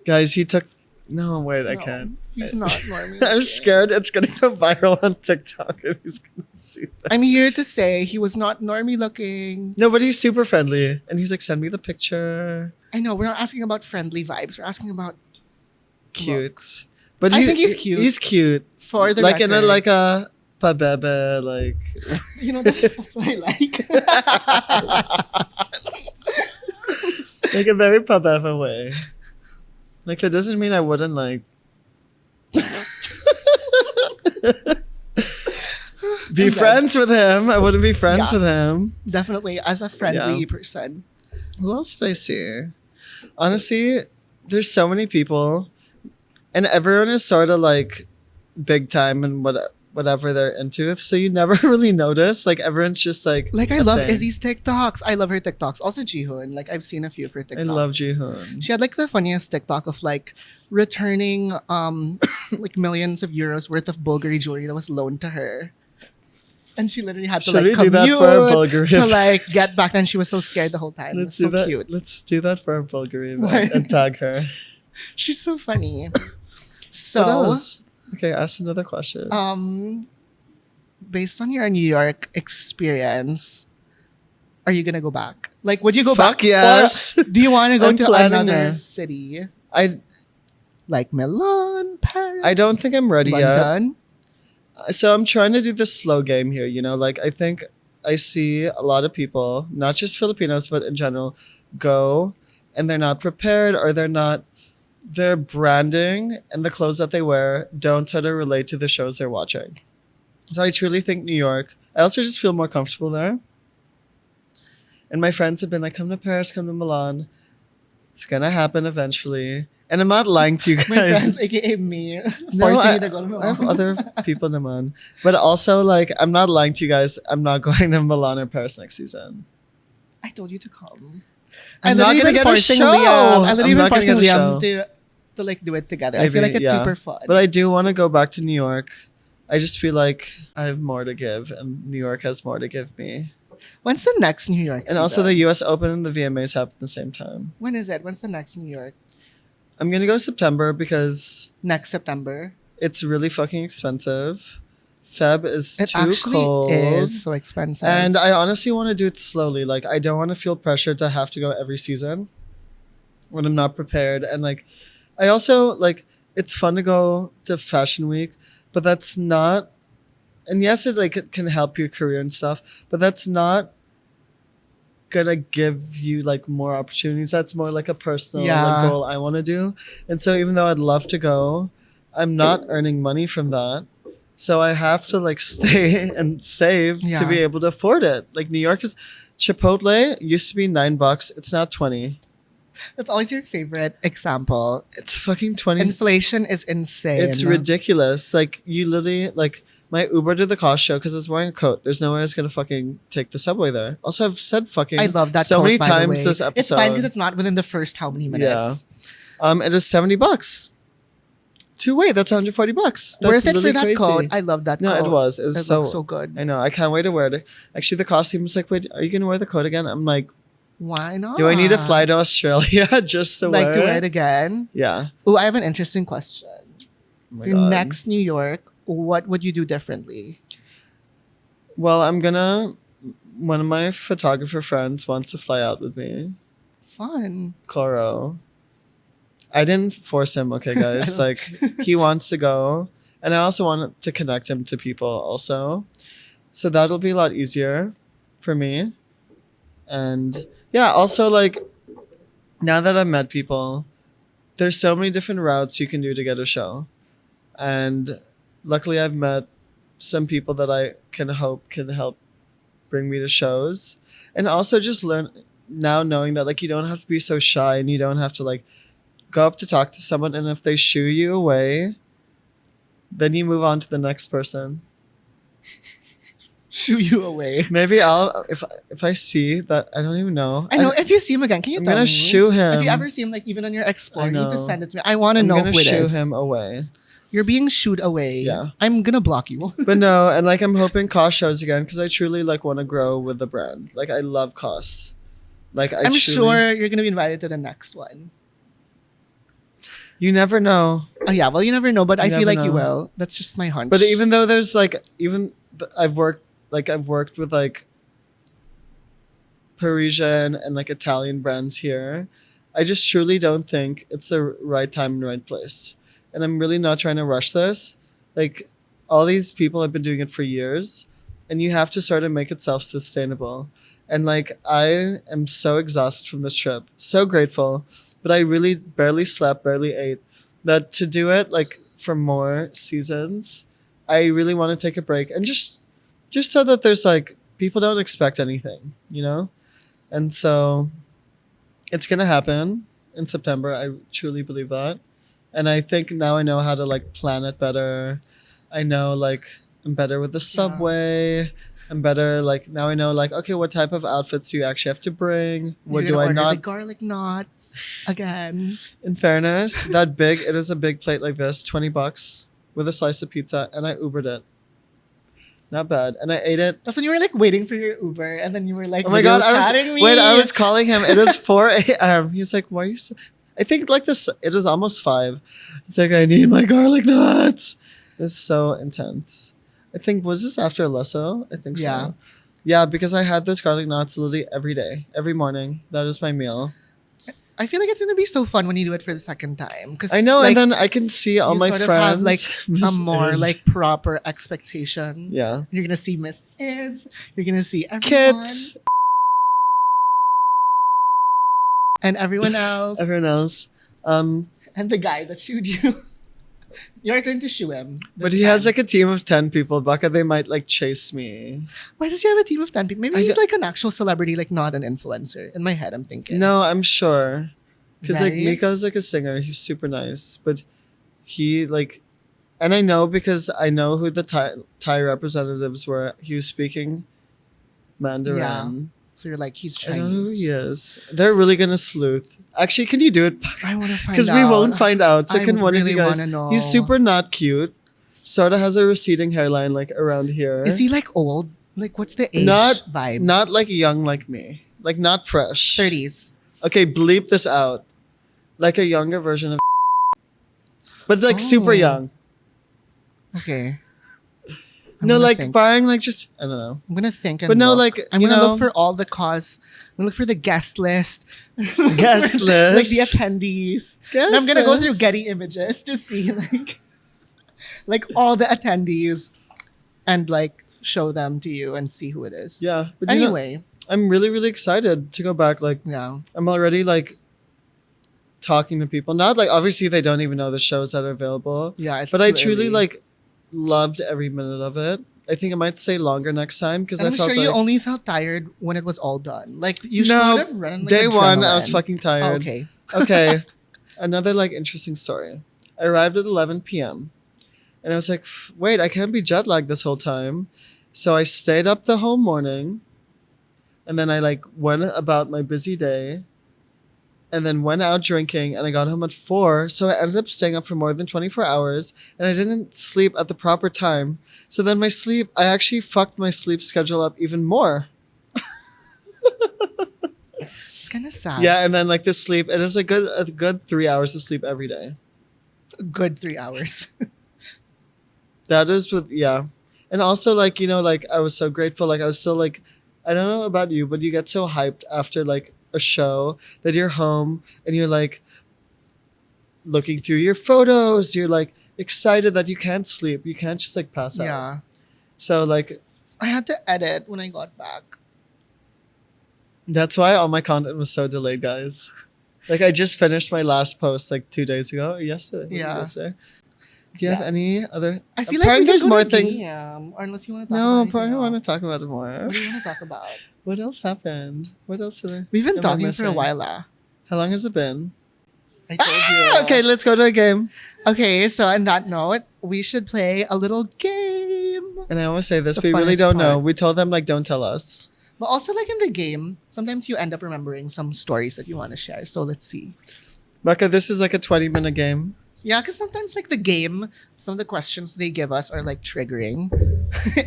Guys, he took. No, wait, I No, can't. He's not normie. I'm looking. scared it's gonna go viral on TikTok if he's gonna see that. I'm here to say he was not normie looking. No, but he's super friendly, and he's like, "Send me the picture." I know we're not asking about friendly vibes. We're asking about Cute, looks. but I think he's cute. He's cute, For the like in a record. like a pabebe, like You know, that's what I like. like a very pabebe way. Like that doesn't mean I wouldn't like be Okay. friends with him. I wouldn't be friends Yeah. with him. Definitely, as a friendly Yeah. person. Who else did I see? Honestly, there's so many people, and everyone is sort of like big time and whatever they're into. So you never really notice. Like everyone's just like. Like I a love thing. Izzy's TikToks. I love her TikToks. Also Jihoon. Like I've seen a few of her TikToks. I love Jihoon. She had like the funniest TikTok of like returning like millions of euros worth of Bulgari jewelry that was loaned to her. And she literally had to Should like we do that for our commute Bulgari to event? like get back. And she was so scared the whole time. Let's So do that. cute. Let's do that for our Bulgari event What? and tag her. She's so funny. What So else? Okay, ask another question. based on your New York experience, are you gonna go back? Like would you go Fuck back? yes. Or do you wanna go I'm to planning another to. city? I Like Milan, Paris? I don't think I'm ready yet. London? So I'm trying to do the slow game here, you know, like I think I see a lot of people, not just Filipinos, but in general, go and they're not prepared or they're not their branding and the clothes that they wear don't sort of relate to the shows they're watching. So I truly think New York. I also just feel more comfortable there. And my friends have been like, come to Paris, come to Milan. It's gonna happen eventually. And I'm not lying to you guys. My friends, aka me, No, forcing you to go to I have Milan. other people in Milan. But also, like, I'm not lying to you guys. I'm not going to Milan or Paris next season. I told you to come. I'm not literally gonna been get a forcing show. Liam. I I'm literally been not gonna forcing get a Liam show. to like do it together. I feel like Maybe, it's yeah. super fun. But I do want to go back to New York. I just feel like I have more to give, and New York has more to give me. When's the next New York? And also, season? the U.S. Open and the VMAs happen at the same time. When is it? When's the next New York? I'm gonna go September because Next September. it's really fucking expensive. Feb is It too actually cold. is so expensive. And I honestly want to do it slowly. Like, I don't want to feel pressure to have to go every season when I'm not prepared. And like, I also like, it's fun to go to Fashion Week, but that's not. And yes, it can help your career and stuff, but that's not gonna give you like more opportunities. That's more like a personal like, Yeah. goal I want to do. And so even though I'd love to go, I'm not earning money from that. So I have to like stay and save Yeah. to be able to afford it. Like New York is Chipotle used to be $9. It's now 20. That's always your favorite example. It's fucking 20. Inflation is insane. It's ridiculous. Like you literally like my Uber to the cost show because I was wearing a coat. There's no way I was gonna fucking take the subway there. Also, I've said fucking I love that so quote, many by the times way. this episode. It's fine because it's not within the first how many minutes. It was $70. Two-way, that's $140. That's Worth it for literally that crazy. coat. I love that No, coat. it was. It was It so looks so good. I know. I can't wait to wear it. Actually, the costume was like, wait, are you gonna wear the coat again? I'm like, Why not? do I need to fly to Australia just to like wear to wear it? it again? Yeah. Oh, I have an interesting question. Oh my So God. next New York, what would you do differently? Well, one of my photographer friends wants to fly out with me. Fun. Coro. I didn't force him, okay, guys. Like, he wants to go. And I also want to connect him to people also. So that'll be a lot easier for me. And yeah, also, like, now that I've met people, there's so many different routes you can do to get a show. And luckily, I've met some people that I can hope can help bring me to shows. And also just learn now knowing that, like, you don't have to be so shy and you don't have to, like, go up to talk to someone, and if they shoo you away, then you move on to the next person. Shoo you away. Maybe I'll if I see that I don't even know. I know. If you see him again, can you I'm tell gonna me? shoo him. If you ever see him, like even on your Explore, I you need to know. send it to me. I want to I'm know gonna who it shoo is. him away. You're being shooed away. Yeah. I'm gonna block you. But no, and like I'm hoping Cost shows again because I truly like want to grow with the brand. Like I love Cost. Like I'm sure you're gonna be invited to the next one. You never know. Oh yeah, well you never know, but You I feel never like you know. will. That's just my hunch. But even though there's like I've worked with like Parisian and like Italian brands here, I just truly don't think it's the right time and right place. And I'm really not trying to rush this. Like all these people have been doing it for years, and you have to sort of make it self-sustainable. And like I am so exhausted from this trip, so grateful, but I really barely slept, barely ate. That to do it like for more seasons, I really want to take a break and just so that there's like people don't expect anything, you know? And so it's gonna happen in September. I truly believe that. And I think now I know how to like plan it better. I know like I'm better with the subway. I'm better like now I know like okay, what type of outfits do you actually have to bring? What You're do gonna I order not? the garlic knots again. In fairness, it is a big plate like this, $20 with a slice of pizza, and I Ubered it. Not bad. And I ate it. That's when you were like waiting for your Uber, and then you were like, Oh my god, chatting me. I was calling him. It was 4 a.m. He's like, why are you so I think like this it was almost 5. It's like I need my garlic nuts. It was so intense. I think was this after Lesso? I think so. Yeah. Yeah, because I had those garlic nuts literally every day, every morning. That is my meal. I feel like it's gonna be so fun when you do it for the second time. Cause I know, like, and then I can see all you my sort of friends. have like a Miss more Iz. like proper expectation. yeah. You're gonna see Miss Iz. You're gonna see everyone Kids. and everyone else. Everyone else. And the guy that shooed you, your turn to shoot him. But this he has time. like a team of 10 people. Baka, they might like chase me. Why does he have a team of 10 people? Maybe I he's ju- like an actual celebrity, like not an influencer. In my head, I'm thinking. No, I'm sure. Because like Right? Miko's like a singer. He's super nice. But he like, and I know because I know who the Thai representatives were. He was speaking Yeah. Mandarin. So you're like, he's I don't know who he Chinese. is. They're really gonna sleuth. Actually, can you do it? I want to find Because out. we won't find out. So I can one of really you guys? want to know. He's super not cute. Sorta has a receding hairline like around here. Is he like old? Like, what's the age Not vibes? not like young like me. Like not fresh. 30s. Okay, bleep this out. Like a younger version of but like super Oh. young. Okay. No, gonna like think. barring like just I don't know. I'm gonna think and But no, look. like, I'm you gonna know- look for all the cause. I'm gonna look for the guest list. Guest Like list. the attendees. Guest And I'm gonna go list. through Getty Images to see like all the attendees and like show them to you and see who it is. Yeah. But you know, Anyway, I'm really, really excited to go back. Like yeah. I'm already like talking to people. Not like obviously they don't even know the shows that are available. Yeah, it's But I too truly early. like loved every minute of it. I think I might stay longer next time because And I I'm felt sure like you only felt tired when it was all done. Like you No, should have run like day one I was adrenaline. fucking Oh, tired. okay. Okay. Another like interesting story. I arrived at 11 p.m. and I was like, wait, I can't be jet lagged this whole time. So I stayed up the whole morning and then I like went about my busy day and then went out drinking and I got home at 4. So I ended up staying up for more than 24 hours and I didn't sleep at the proper time. So then I actually fucked my sleep schedule up even more. It's kind of sad. Yeah, and then like the sleep, it is a good 3 hours of sleep every day. A good 3 hours. That is with yeah. And also like, like I was so grateful. Like I was still like I don't know about you, but you get so hyped after like a show that you're home and you're like looking through your photos, you're like excited that you can't sleep. You can't just like pass out. Yeah. So like I had to edit when I got back. that's why all my content was so delayed, guys. Like I just finished my last post like 2 days ago or yesterday. Yeah. Yesterday. Do you have Yeah. any other I feel apparently like there's more things. things. Or unless you want to talk No, about probably anything want to else. talk about it more. What do you want to talk about? What else happened? What else did I? We've been am I talking for a missing? while now. How long has it been? I told you. Okay, let's go to a game. Okay, so on that note, we should play a little game. And I always say this, The we really funnest don't know. part. We told them like don't tell us. But also like in the game, sometimes you end up remembering some stories that you want to share. So let's see. Becca, this is like a 20-minute game. Yeah, because sometimes like the game, some of the questions they give us are like triggering.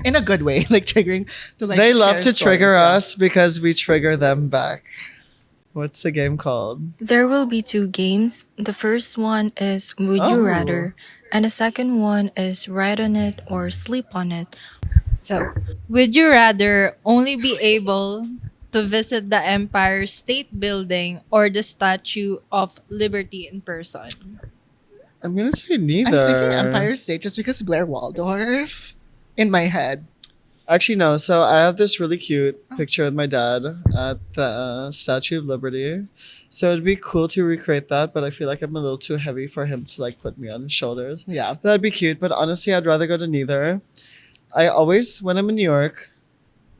In a good way. Like triggering to like They love share to stories, trigger yeah. us because we trigger them back. What's the game called? There will be two games. The first one is Would Oh. You Rather, and the second one is Ride on It or Sleep on It. So, would you rather only be able to visit the Empire State Building or the Statue of Liberty in person? I'm gonna say I'm neither. thinking Empire State just because Blair Waldorf in my head. Actually, no. So I have this really cute picture with my dad at the Statue of Liberty. So it'd be cool to recreate that, but I feel like I'm a little too heavy for him to like put me on his shoulders. Yeah. That'd be cute, but honestly, I'd rather go to neither. I always, when I'm in New York,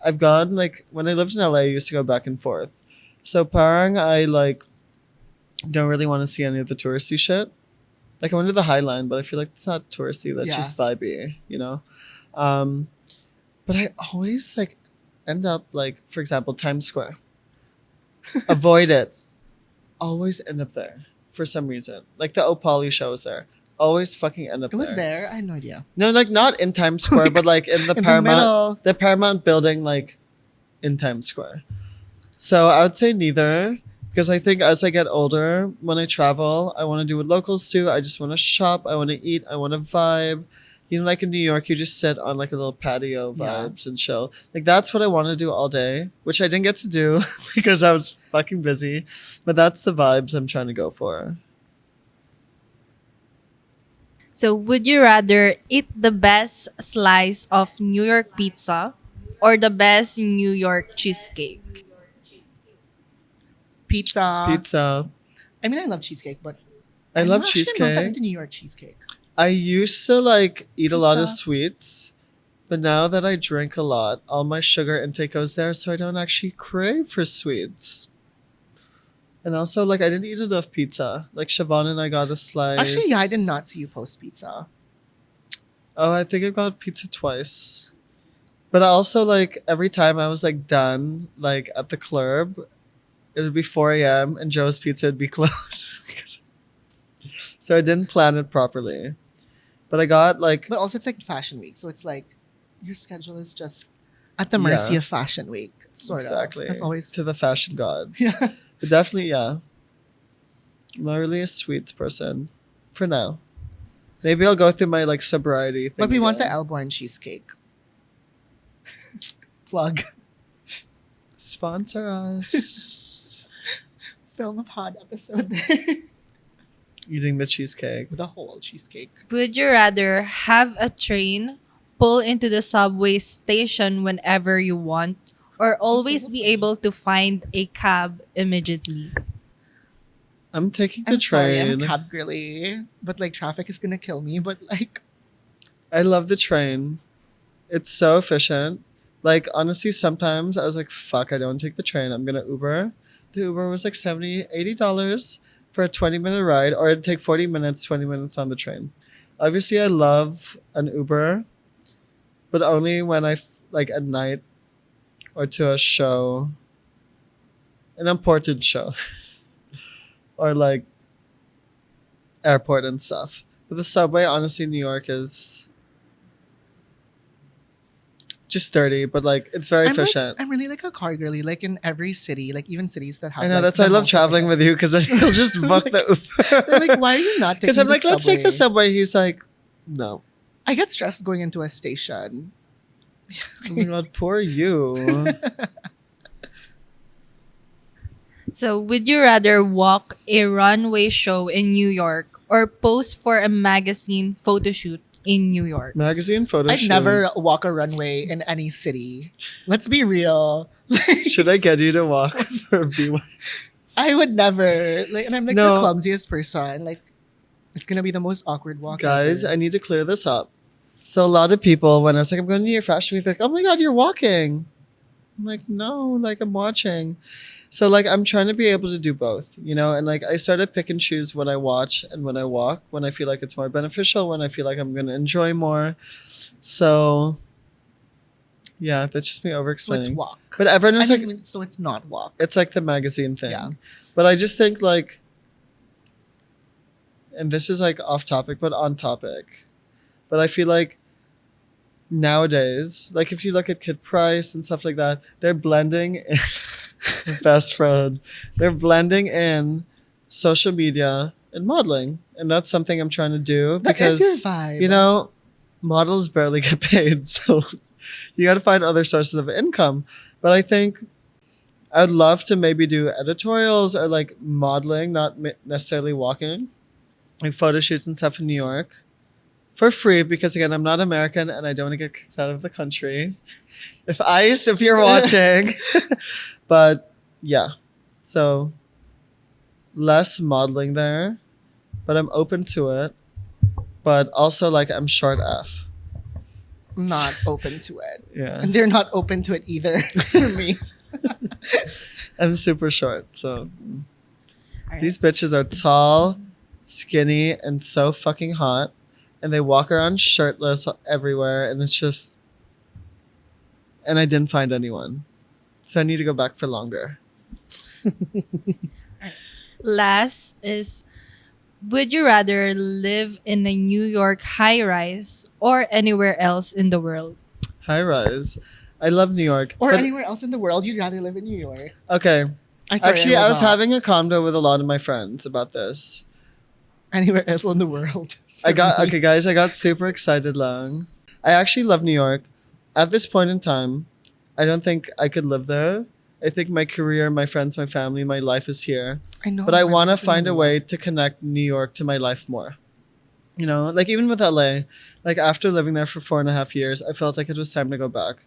I've gone like when I lived in LA, I used to go back and forth. So parang, I like don't really want to see any of the touristy shit. Like I went to the High Line, but I feel like it's not touristy. That's Yeah. just vibey, you know. But I always like end up like, for example, Times Square. Avoid it. Always end up there for some reason. Like the Opali show is there. Always fucking end up It there. was there. I had no idea. No, like not in Times Square, but like in the In the Paramount, middle. the Paramount building, like in Times Square. So I would say neither, because I think as I get older, when I travel, I want to do what locals do. I just want to shop. I want to eat. I want to vibe. You know, like in New York, you just sit on like a little patio Yeah. vibes and chill. Like that's what I want to do all day, which I didn't get to do because I was fucking busy. But that's the vibes I'm trying to go for. So, would you rather eat the best slice of New York pizza or the best New York cheesecake? Pizza. Pizza. I mean, I love cheesecake, but I I'm love actually not that cheesecake. into New York cheesecake. I used to like eat a lot of Pizza. sweets, but now that I drink a lot, all my sugar intake goes there, so I don't actually crave for sweets. And also, like, I didn't eat enough pizza. Like, Siobhan and I got a slice. Actually, yeah, I did not see you post pizza. Oh, I think I got pizza twice. But I also, like, every time I was, like, done, like, at the club, it would be 4 a.m. and Joe's Pizza would be closed. So I didn't plan it properly. But I got, like, But also, it's like Fashion Week, so it's like your schedule is just at the mercy Yeah. of Fashion Week, sort exactly. of. As always. To the fashion gods. Yeah. But definitely, yeah. I'm not really a sweets person for now. Maybe I'll go through my, like, sobriety thing. But we want the again. Elborn cheesecake. Plug. Sponsor us. Film a pod episode there. Eating the cheesecake. With a whole cheesecake. Would you rather have a train pull into the subway station whenever you want, or always be able to find a cab immediately? I'm taking the I'm sorry, I'm train. cab girly, but like traffic is gonna kill me. But like, I love the train. It's so efficient. Like, honestly, sometimes I was like, fuck, I don't take the train. I'm going to Uber. The Uber was like $70, $80 for a 20-minute ride, or it'd take 40 minutes, 20 minutes on the train. Obviously, I love an Uber, but only when like at night or to a show, an important show, or like airport and stuff. But the subway, honestly, New York is just dirty, but like it's very efficient. I'm really like a car girly. Like in every city, like even cities that have. I know like, that's the why I love most traveling with efficient- you, because then you'll just book the Uber. They're like, why are you not taking? Because I'm the like, let's take the subway. He's like, no. I get stressed going into a station. Oh my god, poor you. So, would you rather walk a runway show in New York or pose for a magazine photo shoot in New York? Magazine photo I'd shoot. never walk a runway in any city. Let's be real. Should I get you to walk for a B1? I would never. Like, and I'm like No. the clumsiest person. Like, it's gonna be the most awkward walk. Guys, ever. I need to clear this up. So a lot of people, when I was like, I'm going to New York Fashion Week, they're like, oh my god, you're walking. I'm like, no, like I'm watching. So like I'm trying to be able to do both, you know, and like I started pick and choose when I watch and when I walk, when I feel like it's more beneficial, when I feel like I'm gonna enjoy more. So yeah, that's just me over So it's explaining. walk. But everyone was I like, mean, so it's not walk. it's like the magazine thing. Yeah. But I just think like, and this is like off topic, but on topic. But I feel like nowadays, like if you look at Kid Price and stuff like that, they're blending in, best friend, they're blending in social media and modeling. And that's something I'm trying to do That is your because, vibe. you know, models barely get paid. So you got to find other sources of income. But I think I would love to maybe do editorials or like modeling, not necessarily walking, like photo shoots and stuff in New York for free, because again, I'm not American and I don't want to get kicked out of the country. If ICE, if you're watching. But yeah, so less modeling there, but I'm open to it. But also like I'm short F. not open to it. Yeah. And they're not open to it either for me. I'm super short, so Alright. these bitches are tall, skinny, and so fucking hot, and they walk around shirtless everywhere, and it's just. And I didn't find anyone, so I need to go back for longer. Last is, would you rather live in a New York high rise or anywhere else in the world? High rise. I love New York. Or but- anywhere else in the world, you'd rather live in New York. Okay, Sorry, actually, I will was not. having a convo with a lot of my friends about this. Anywhere else in the world. I got super excited long. I actually love New York. At this point in time, I don't think I could live there. I think my career, my friends, my family, my life is here. I know. But I we're want to living in find New a York. way to connect New York to my life more. You know, like even with LA, like after living there for 4.5 years, I felt like it was time to go back.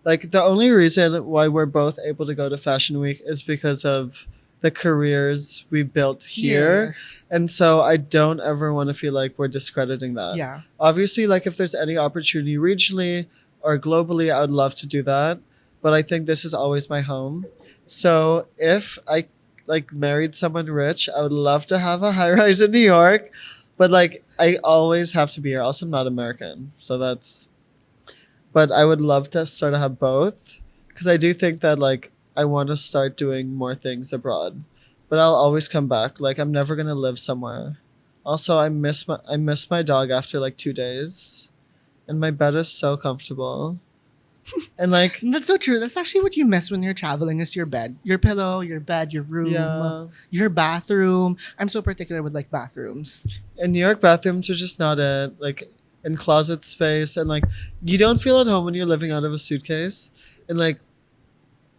Like the only reason why we're both able to go to Fashion Week is because of the careers we built here. And so I don't ever want to feel like we're discrediting that. Yeah. Obviously, like if there's any opportunity regionally or globally, I would love to do that. But I think this is always my home. So if I like married someone rich, I would love to have a high rise in New York. But like I always have to be here. Also, I'm not American. So that's, but I would love to sort of have both. Because I do think that like I want to start doing more things abroad. But I'll always come back. Like I'm never gonna live somewhere. Also, I miss my dog after like 2 days, and my bed is so comfortable. And like And that's so true. That's actually what you miss when you're traveling is your bed, your pillow, your bed, your room, yeah, your bathroom. I'm so particular with like bathrooms. in New York bathrooms are just not it. Like in closet space, and like you don't feel at home when you're living out of a suitcase, and like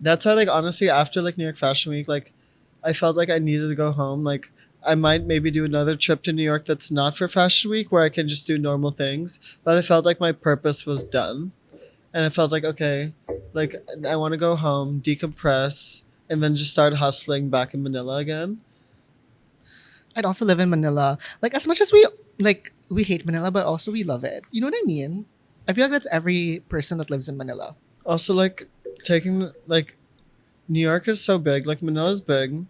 that's why like honestly after like New York Fashion Week, like I felt like I needed to go home. Like I might maybe do another trip to New York that's not for Fashion Week where I can just do normal things. But I felt like my purpose was done. And I felt like, okay, like I want to go home, decompress, and then just start hustling back in Manila again. I'd also live in Manila. Like as much as we hate Manila, but also we love it. You know what I mean? I feel like that's every person that lives in Manila. Also, like taking like New York is so big, like Manila's big,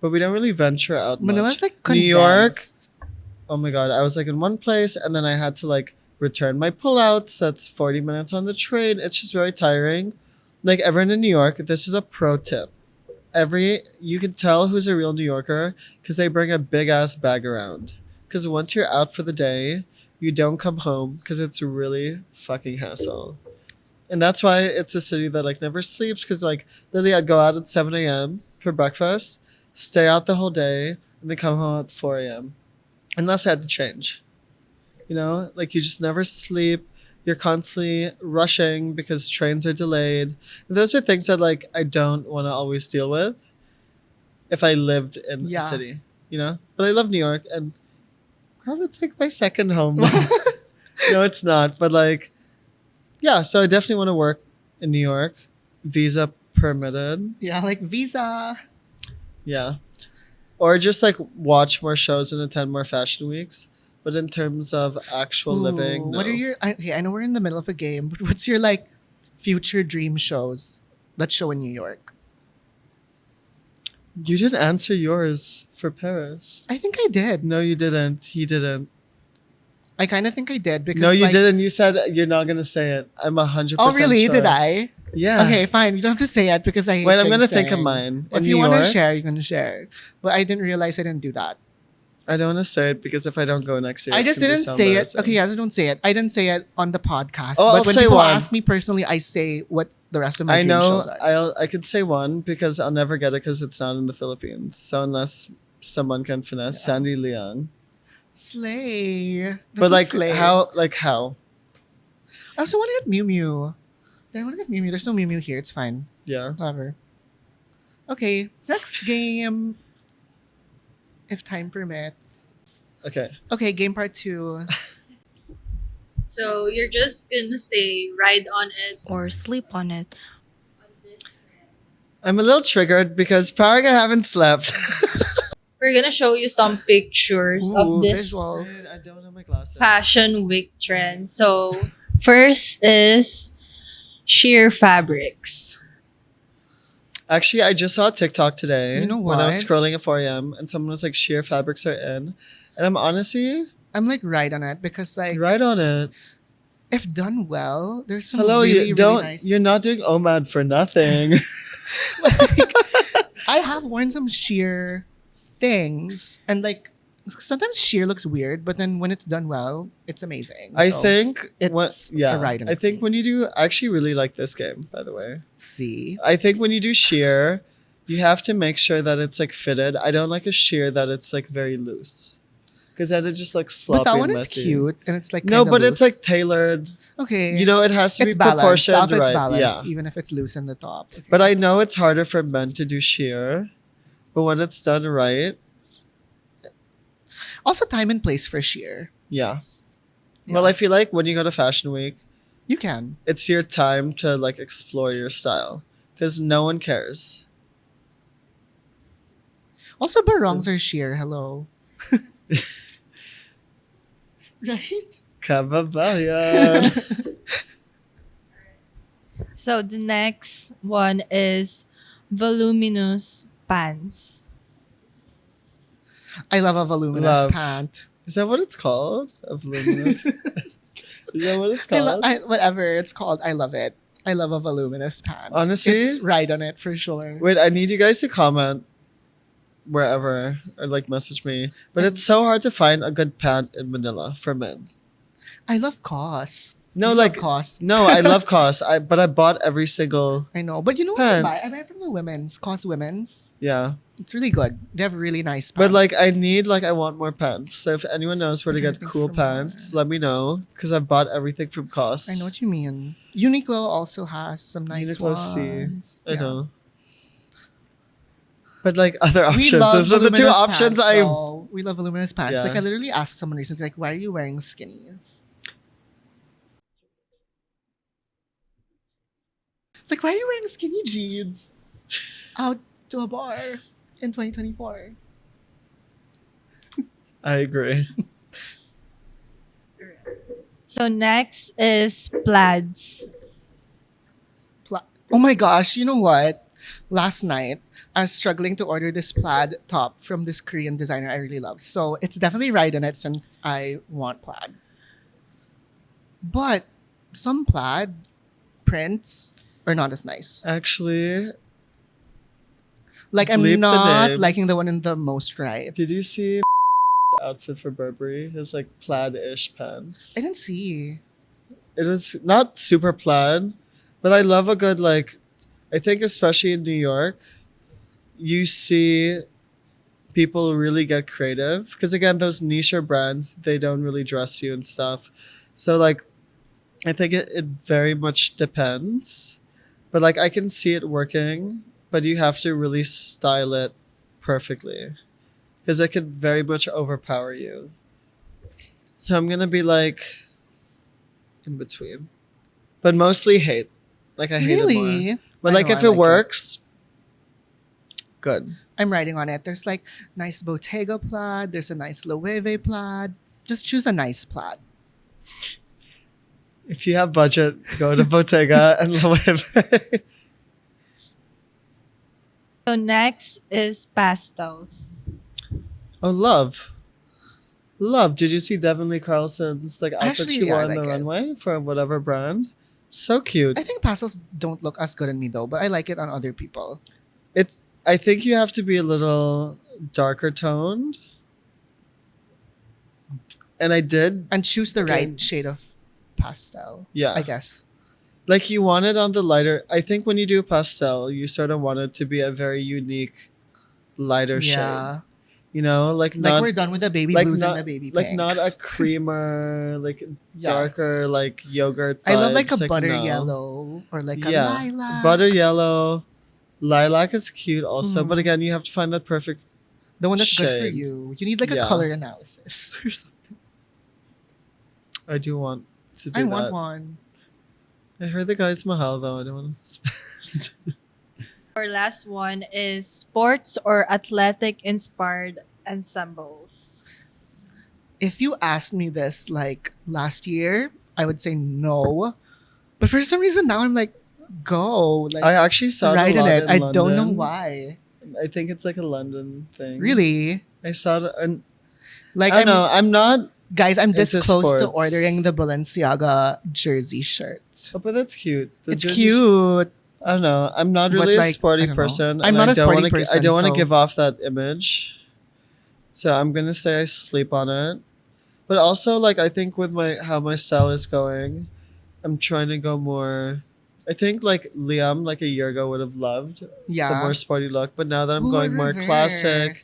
but we don't really venture out much. Manila's like New York, condensed. oh my god, I was like in one place and then I had to like return my pullouts. That's 40 minutes on the train. It's just very tiring. Like everyone in New York, this is a pro tip. You can tell who's a real New Yorker because they bring a big ass bag around. Because once you're out for the day, you don't come home because it's really fucking hassle. And that's why it's a city that like never sleeps. Because like literally, I'd go out at 7 a.m. for breakfast, stay out the whole day, and then come home at 4 a.m. Unless I had to change. You know, like you just never sleep. You're constantly rushing because trains are delayed. And those are things that like I don't want to always deal with if I lived in Yeah. a city, you know? But I love New York and probably it's like my second home. No, it's not. But like, yeah, so I definitely want to work in New York. Visa permitted. Yeah, like visa. Yeah. Or just like watch more shows and attend more fashion weeks. But in terms of actual living, no. What are your? Okay, I know we're in the middle of a game, but what's your like future dream shows that show in New York? You didn't answer yours for Paris. I think I did. No, you didn't. He didn't. I kind of think I did because No, you like, didn't. You said you're not gonna say it. I'm 100%. Oh really? Sure. Did I? Yeah. Okay, fine. You don't have to say it because I hate Wait, I'm gonna jinxing. think of mine. If In you New want to York, share, you can share. But I didn't realize I didn't do that. I don't want to say it because if I don't go next year, I it's just gonna be didn't so say it. embarrassing. Okay, yes, don't say it. I didn't say it on the podcast. Oh, but I'll when say people one. ask me personally, I say what the rest of my I dream know. shows are. I could say one because I'll never get it because it's not in the Philippines. So unless someone can finesse Sandy Leon, Slay. That's but a like slay. how? Like how? I also want to get Mew Mew. I want to get Mew Mew. There's no Mew Mew here. It's fine. Yeah. Whatever. Okay, next game. If time permits. Okay. Okay, game part 2. So you're just gonna say ride on it. or sleep on it. I'm a little triggered because Parag, I haven't slept. We're gonna show you some pictures Ooh, of this visuals. I don't have my glasses. fashion week trend. So first is sheer fabrics. Actually, I just saw a TikTok today You know when I was what? scrolling at 4 a.m. and someone was like, sheer fabrics are in. And I'm honestly I'm like right on it because like right on it. if done well, there's some Hello, really, you really don't. nice. You're not doing OMAD for nothing. Like, I have worn some sheer things and like sometimes sheer looks weird, but then when it's done well, it's amazing. I So, think it's yeah. a ride on I it think for when you do, I actually really like this game. By the way, see. I think when you do sheer, you have to make sure that it's like fitted. I don't like a sheer that it's like very loose, because then it just looks sloppy. But that and one is messy. cute and it's like No, kinda but it's loose. like tailored. okay. You know, it has to it's be balanced. The proportioned outfit's right. balanced, Yeah. even if it's loose in the top. Okay. But I know it's harder for men to do sheer, but when it's done right, also time and place for sheer. yeah. Yeah. Well, I feel like when you go to Fashion Week, You can. it's your time to like explore your style because no one cares. Also, barongs are sheer. Hello. Right? Kababayan. So the next one is voluminous pants. I love a voluminous Love. pant. Is that what it's called? A voluminous? Is that what it's called? Whatever it's called, I love it. I love a voluminous pant. Honestly? It's right on it for sure. Wait, I need you guys to comment wherever or like message me. But it's so hard to find a good pant in Manila for men. I love COS. No, You like love COS. no, I love COS. But I bought every single I know, but you know what I Pant. buy? I buy from the women's COS women's. yeah. It's really good. They have really nice pants. But like I want more pants. So if anyone knows where to get Everything cool for pants, more. let me know because I've bought everything from COS. I know what you mean. Uniqlo also has some nice Uniqlo C. ones. I Yeah. know. But like other We options. love Those are the two voluminous options pants, I though. We love voluminous pants. Yeah. Like I literally asked someone recently, like, why are you wearing skinnies? It's like, why are you wearing skinny jeans out to a bar in 2024? I agree. So next is plaids. Oh my gosh, you know what? Last night, I was struggling to order this plaid top from this Korean designer I really love. So it's definitely right on it since I want plaid. But some plaid prints are not as nice. Actually, Like I'm bleep the not name. liking the one in the most right. did you see outfit for Burberry? His like plaid-ish pants. I didn't see. It was not super plaid, but I love a good like I think especially in New York, you see people really get creative because again those niche brands they don't really dress you and stuff. So like I think it very much depends. But like I can see it working, but you have to really style it perfectly because it could very much overpower you. So I'm going to be like in between. But mostly hate. Like I hate it more. Really? But I like know, if I it like works, good. I'm writing on it. There's like nice Bottega plaid. There's a nice Loewe plaid. Just choose a nice plaid. If you have budget, go to Bottega and Loewe. So next is pastels. Oh, love. Love. Did you see Devin Lee Carlson's like outfit Actually, she yeah, wore I on the like it. runway for whatever brand? So cute. I think pastels don't look as good on me though, but I like it on other people. I think you have to be a little darker toned. And I did, And choose the Okay. right shade of pastel. yeah. I guess. Like you want it on the lighter. I think when you do pastel, you sort of want it to be a very unique, lighter shade. Yeah. You know, like Like not we're done with the baby like blues not and the baby like pinks. not a creamer, like Yeah. darker, like yogurt. I love like a vibes, butter no. yellow or like a Yeah. lilac. Butter yellow, lilac is cute also, but Mhm. again, you have to find that perfect. The one that's good for shade. you. You need like a Yeah. color analysis or something. I do want to do I that. want one. I heard the guy's mahal though. I don't want to spend. Our last one is sports or athletic inspired ensembles. If you asked me this like last year, I would say no. But for some reason now I'm like, go. Like I actually saw right it a in lot it. in I London. don't know why. I think it's like a London thing. Really? I saw it. And Like I don't know. I'm not. guys, I'm this into close to sports. ordering the Balenciaga jersey shirt. Oh, but that's cute. The It's jersey- cute. I don't know. I'm not But, really a like, I sporty don't know. person. I'm and not I a don't sporty wanna person, I don't want to so- give off that image. So I'm gonna say I sleep on it. But also, like I think with how my style is going, I'm trying to go more. I think like Liam like a year ago would have loved Yeah. the more sporty look, but now that I'm Ooh, going more reverse. classic,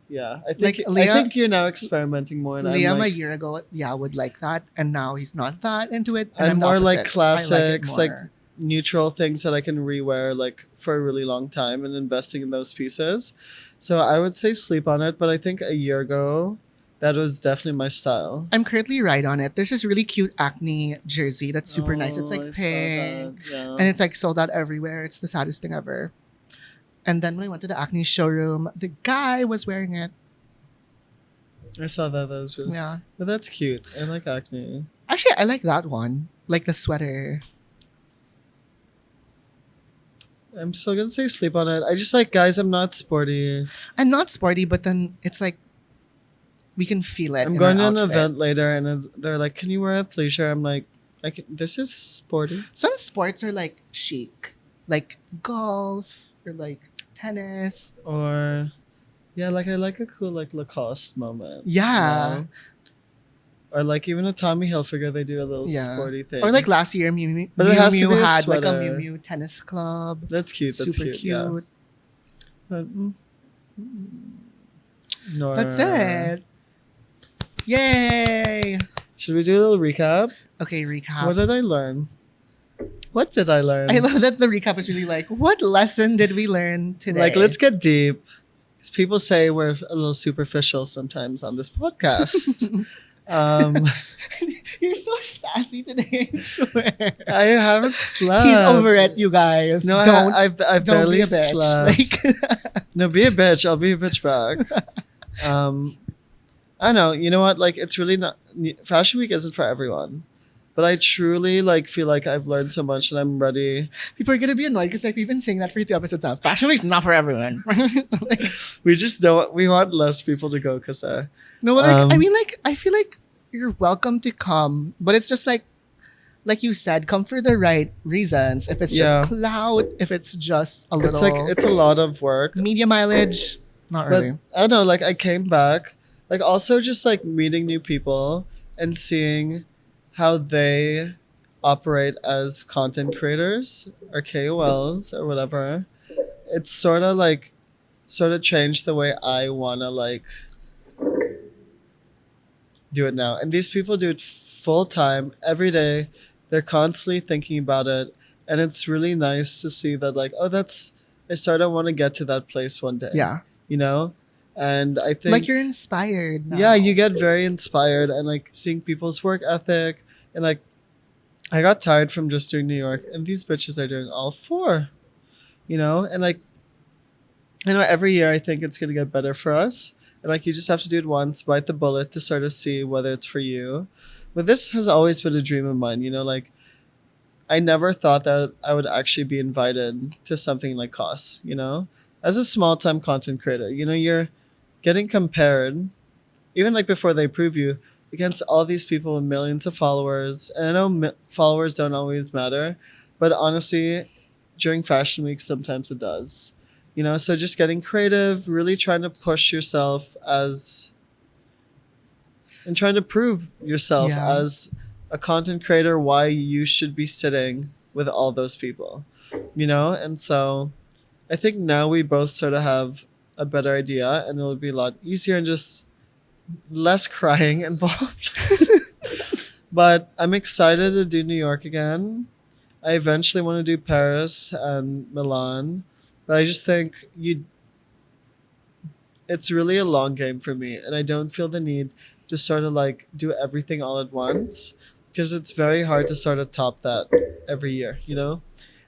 yeah, I think Like, Leah- I think you're now experimenting more, and Liam I'm like a year ago, would like that, and now he's not that into it. And I'm the more like opposite. I it classics, like more. neutral things that I can rewear like for a really long time and investing in those pieces. So I would say sleep on it, but I think a year ago that was definitely my style. I'm currently right on it. There's this really cute acne jersey that's super nice. It's Oh, I like saw pink, that, yeah. and it's like sold out everywhere. It's the saddest thing ever. And then when I went to the acne showroom, the guy was wearing it. I saw that. That was really. Yeah. But that's cute. I like acne. Actually, I like that one. Like the sweater. I'm still gonna say sleep on it. I just like guys. I'm not sporty. I'm not sporty, but then it's like we can feel it. I'm in going to our an outfit. event later, and they're like, "Can you wear athleisure?" I'm like, This is sporty." Some sports are like chic, like golf or like tennis. Or, yeah, like I like a cool like Lacoste moment. Yeah. You know? Or like even a Tommy Hilfiger, they do a little Yeah. sporty thing. Or like last year, Mew But it has to Mew be a had like a sweater. Mew Mew tennis club. That's cute. That's Super cute. cute. Yeah. But, Nor- That's it. Yay! Should we do a little recap? Okay, recap. What did I learn? What did I learn? I love that the recap is really like, what lesson did we learn today? Like, let's get deep. Because people say we're a little superficial sometimes on this podcast. You're so sassy today, I swear. I haven't slept. He's over it, you guys. No, I don't barely be a bitch. slept. Like, No, be a bitch. I'll be a bitch back. I know. You know what? Like, it's really not. Fashion Week isn't for everyone. But I truly like feel like I've learned so much and I'm ready. people are gonna be annoyed because like we've been saying that for 2 episodes now. Fashion Week's not for everyone. Like, We just don't. We want less people to go because no, but like I Um, mean, like I feel like you're welcome to come, but it's just like you said, come for the right reasons. If it's Yeah. just clout, if it's just a little it's like it's a lot of work. media mileage, not But really. I don't know. Like I came back. Like also just like meeting new people and seeing how they operate as content creators or KOLs or whatever. It's sort of changed the way I wanna like do it now. And these people do it full time every day. They're constantly thinking about it. And it's really nice to see that like, oh, I sort of want to get to that place one day. Yeah, You know? And I think like you're inspired. Now. yeah, you get very inspired and like seeing people's work ethic and like I got tired from just doing New York and these bitches are doing all four. You know? And like I know every year I think it's gonna get better for us. And like you just have to do it once, bite the bullet to sort of see whether it's for you. But this has always been a dream of mine, you know, like I never thought that I would actually be invited to something like COS, you know? As a small time content creator, you know, you're getting compared, even like before they prove you, against all these people with millions of followers. And I know followers don't always matter, but honestly, during Fashion Week, sometimes it does. You know, so just getting creative, really trying to push yourself and trying to prove yourself Yeah. as a content creator why you should be sitting with all those people, you know? And so I think now we both sort of have a better idea and it'll be a lot easier and just less crying involved. But I'm excited to do New York again. I eventually want to do Paris and Milan, but I just think it's really a long game for me and I don't feel the need to sort of like do everything all at once because it's very hard to sort of top that every year, you know?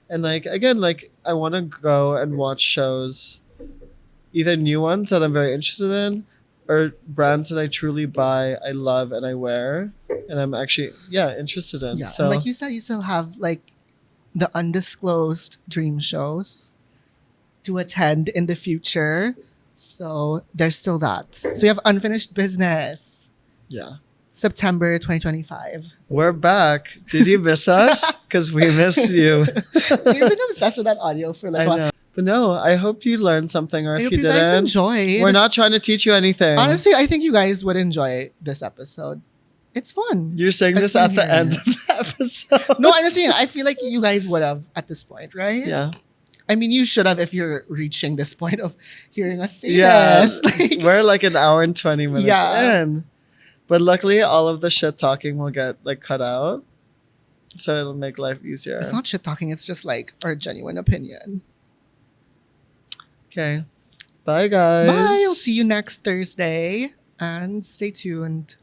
And like again, like I want to go and watch shows, either new ones that I'm very interested in or brands that I truly buy, I love and I wear and I'm actually interested in. Yeah, So and like you said, you still have like the undisclosed dream shows to attend in the future. So there's still that. So you have unfinished business. yeah. September 2025. We're back. Did you miss us? Because we missed you. We've been obsessed with that audio for I like what? know. But no, I hope you learned something or I if hope you you guys didn't, enjoyed. we're not trying to teach you anything. Honestly, I think you guys would enjoy this episode. It's fun. You're saying Let's this at be the here. end of the episode. No, I'm just saying, I feel like you guys would have at this point, right? Yeah. I mean, you should have if you're reaching this point of hearing us say Yeah. this. Like, We're like an hour and 20 minutes Yeah. in. But luckily, all of the shit talking will get like cut out. So it'll make life easier. it's not shit talking, it's just like our genuine opinion. Okay. Bye, guys. Bye. I'll see you next Thursday and stay tuned.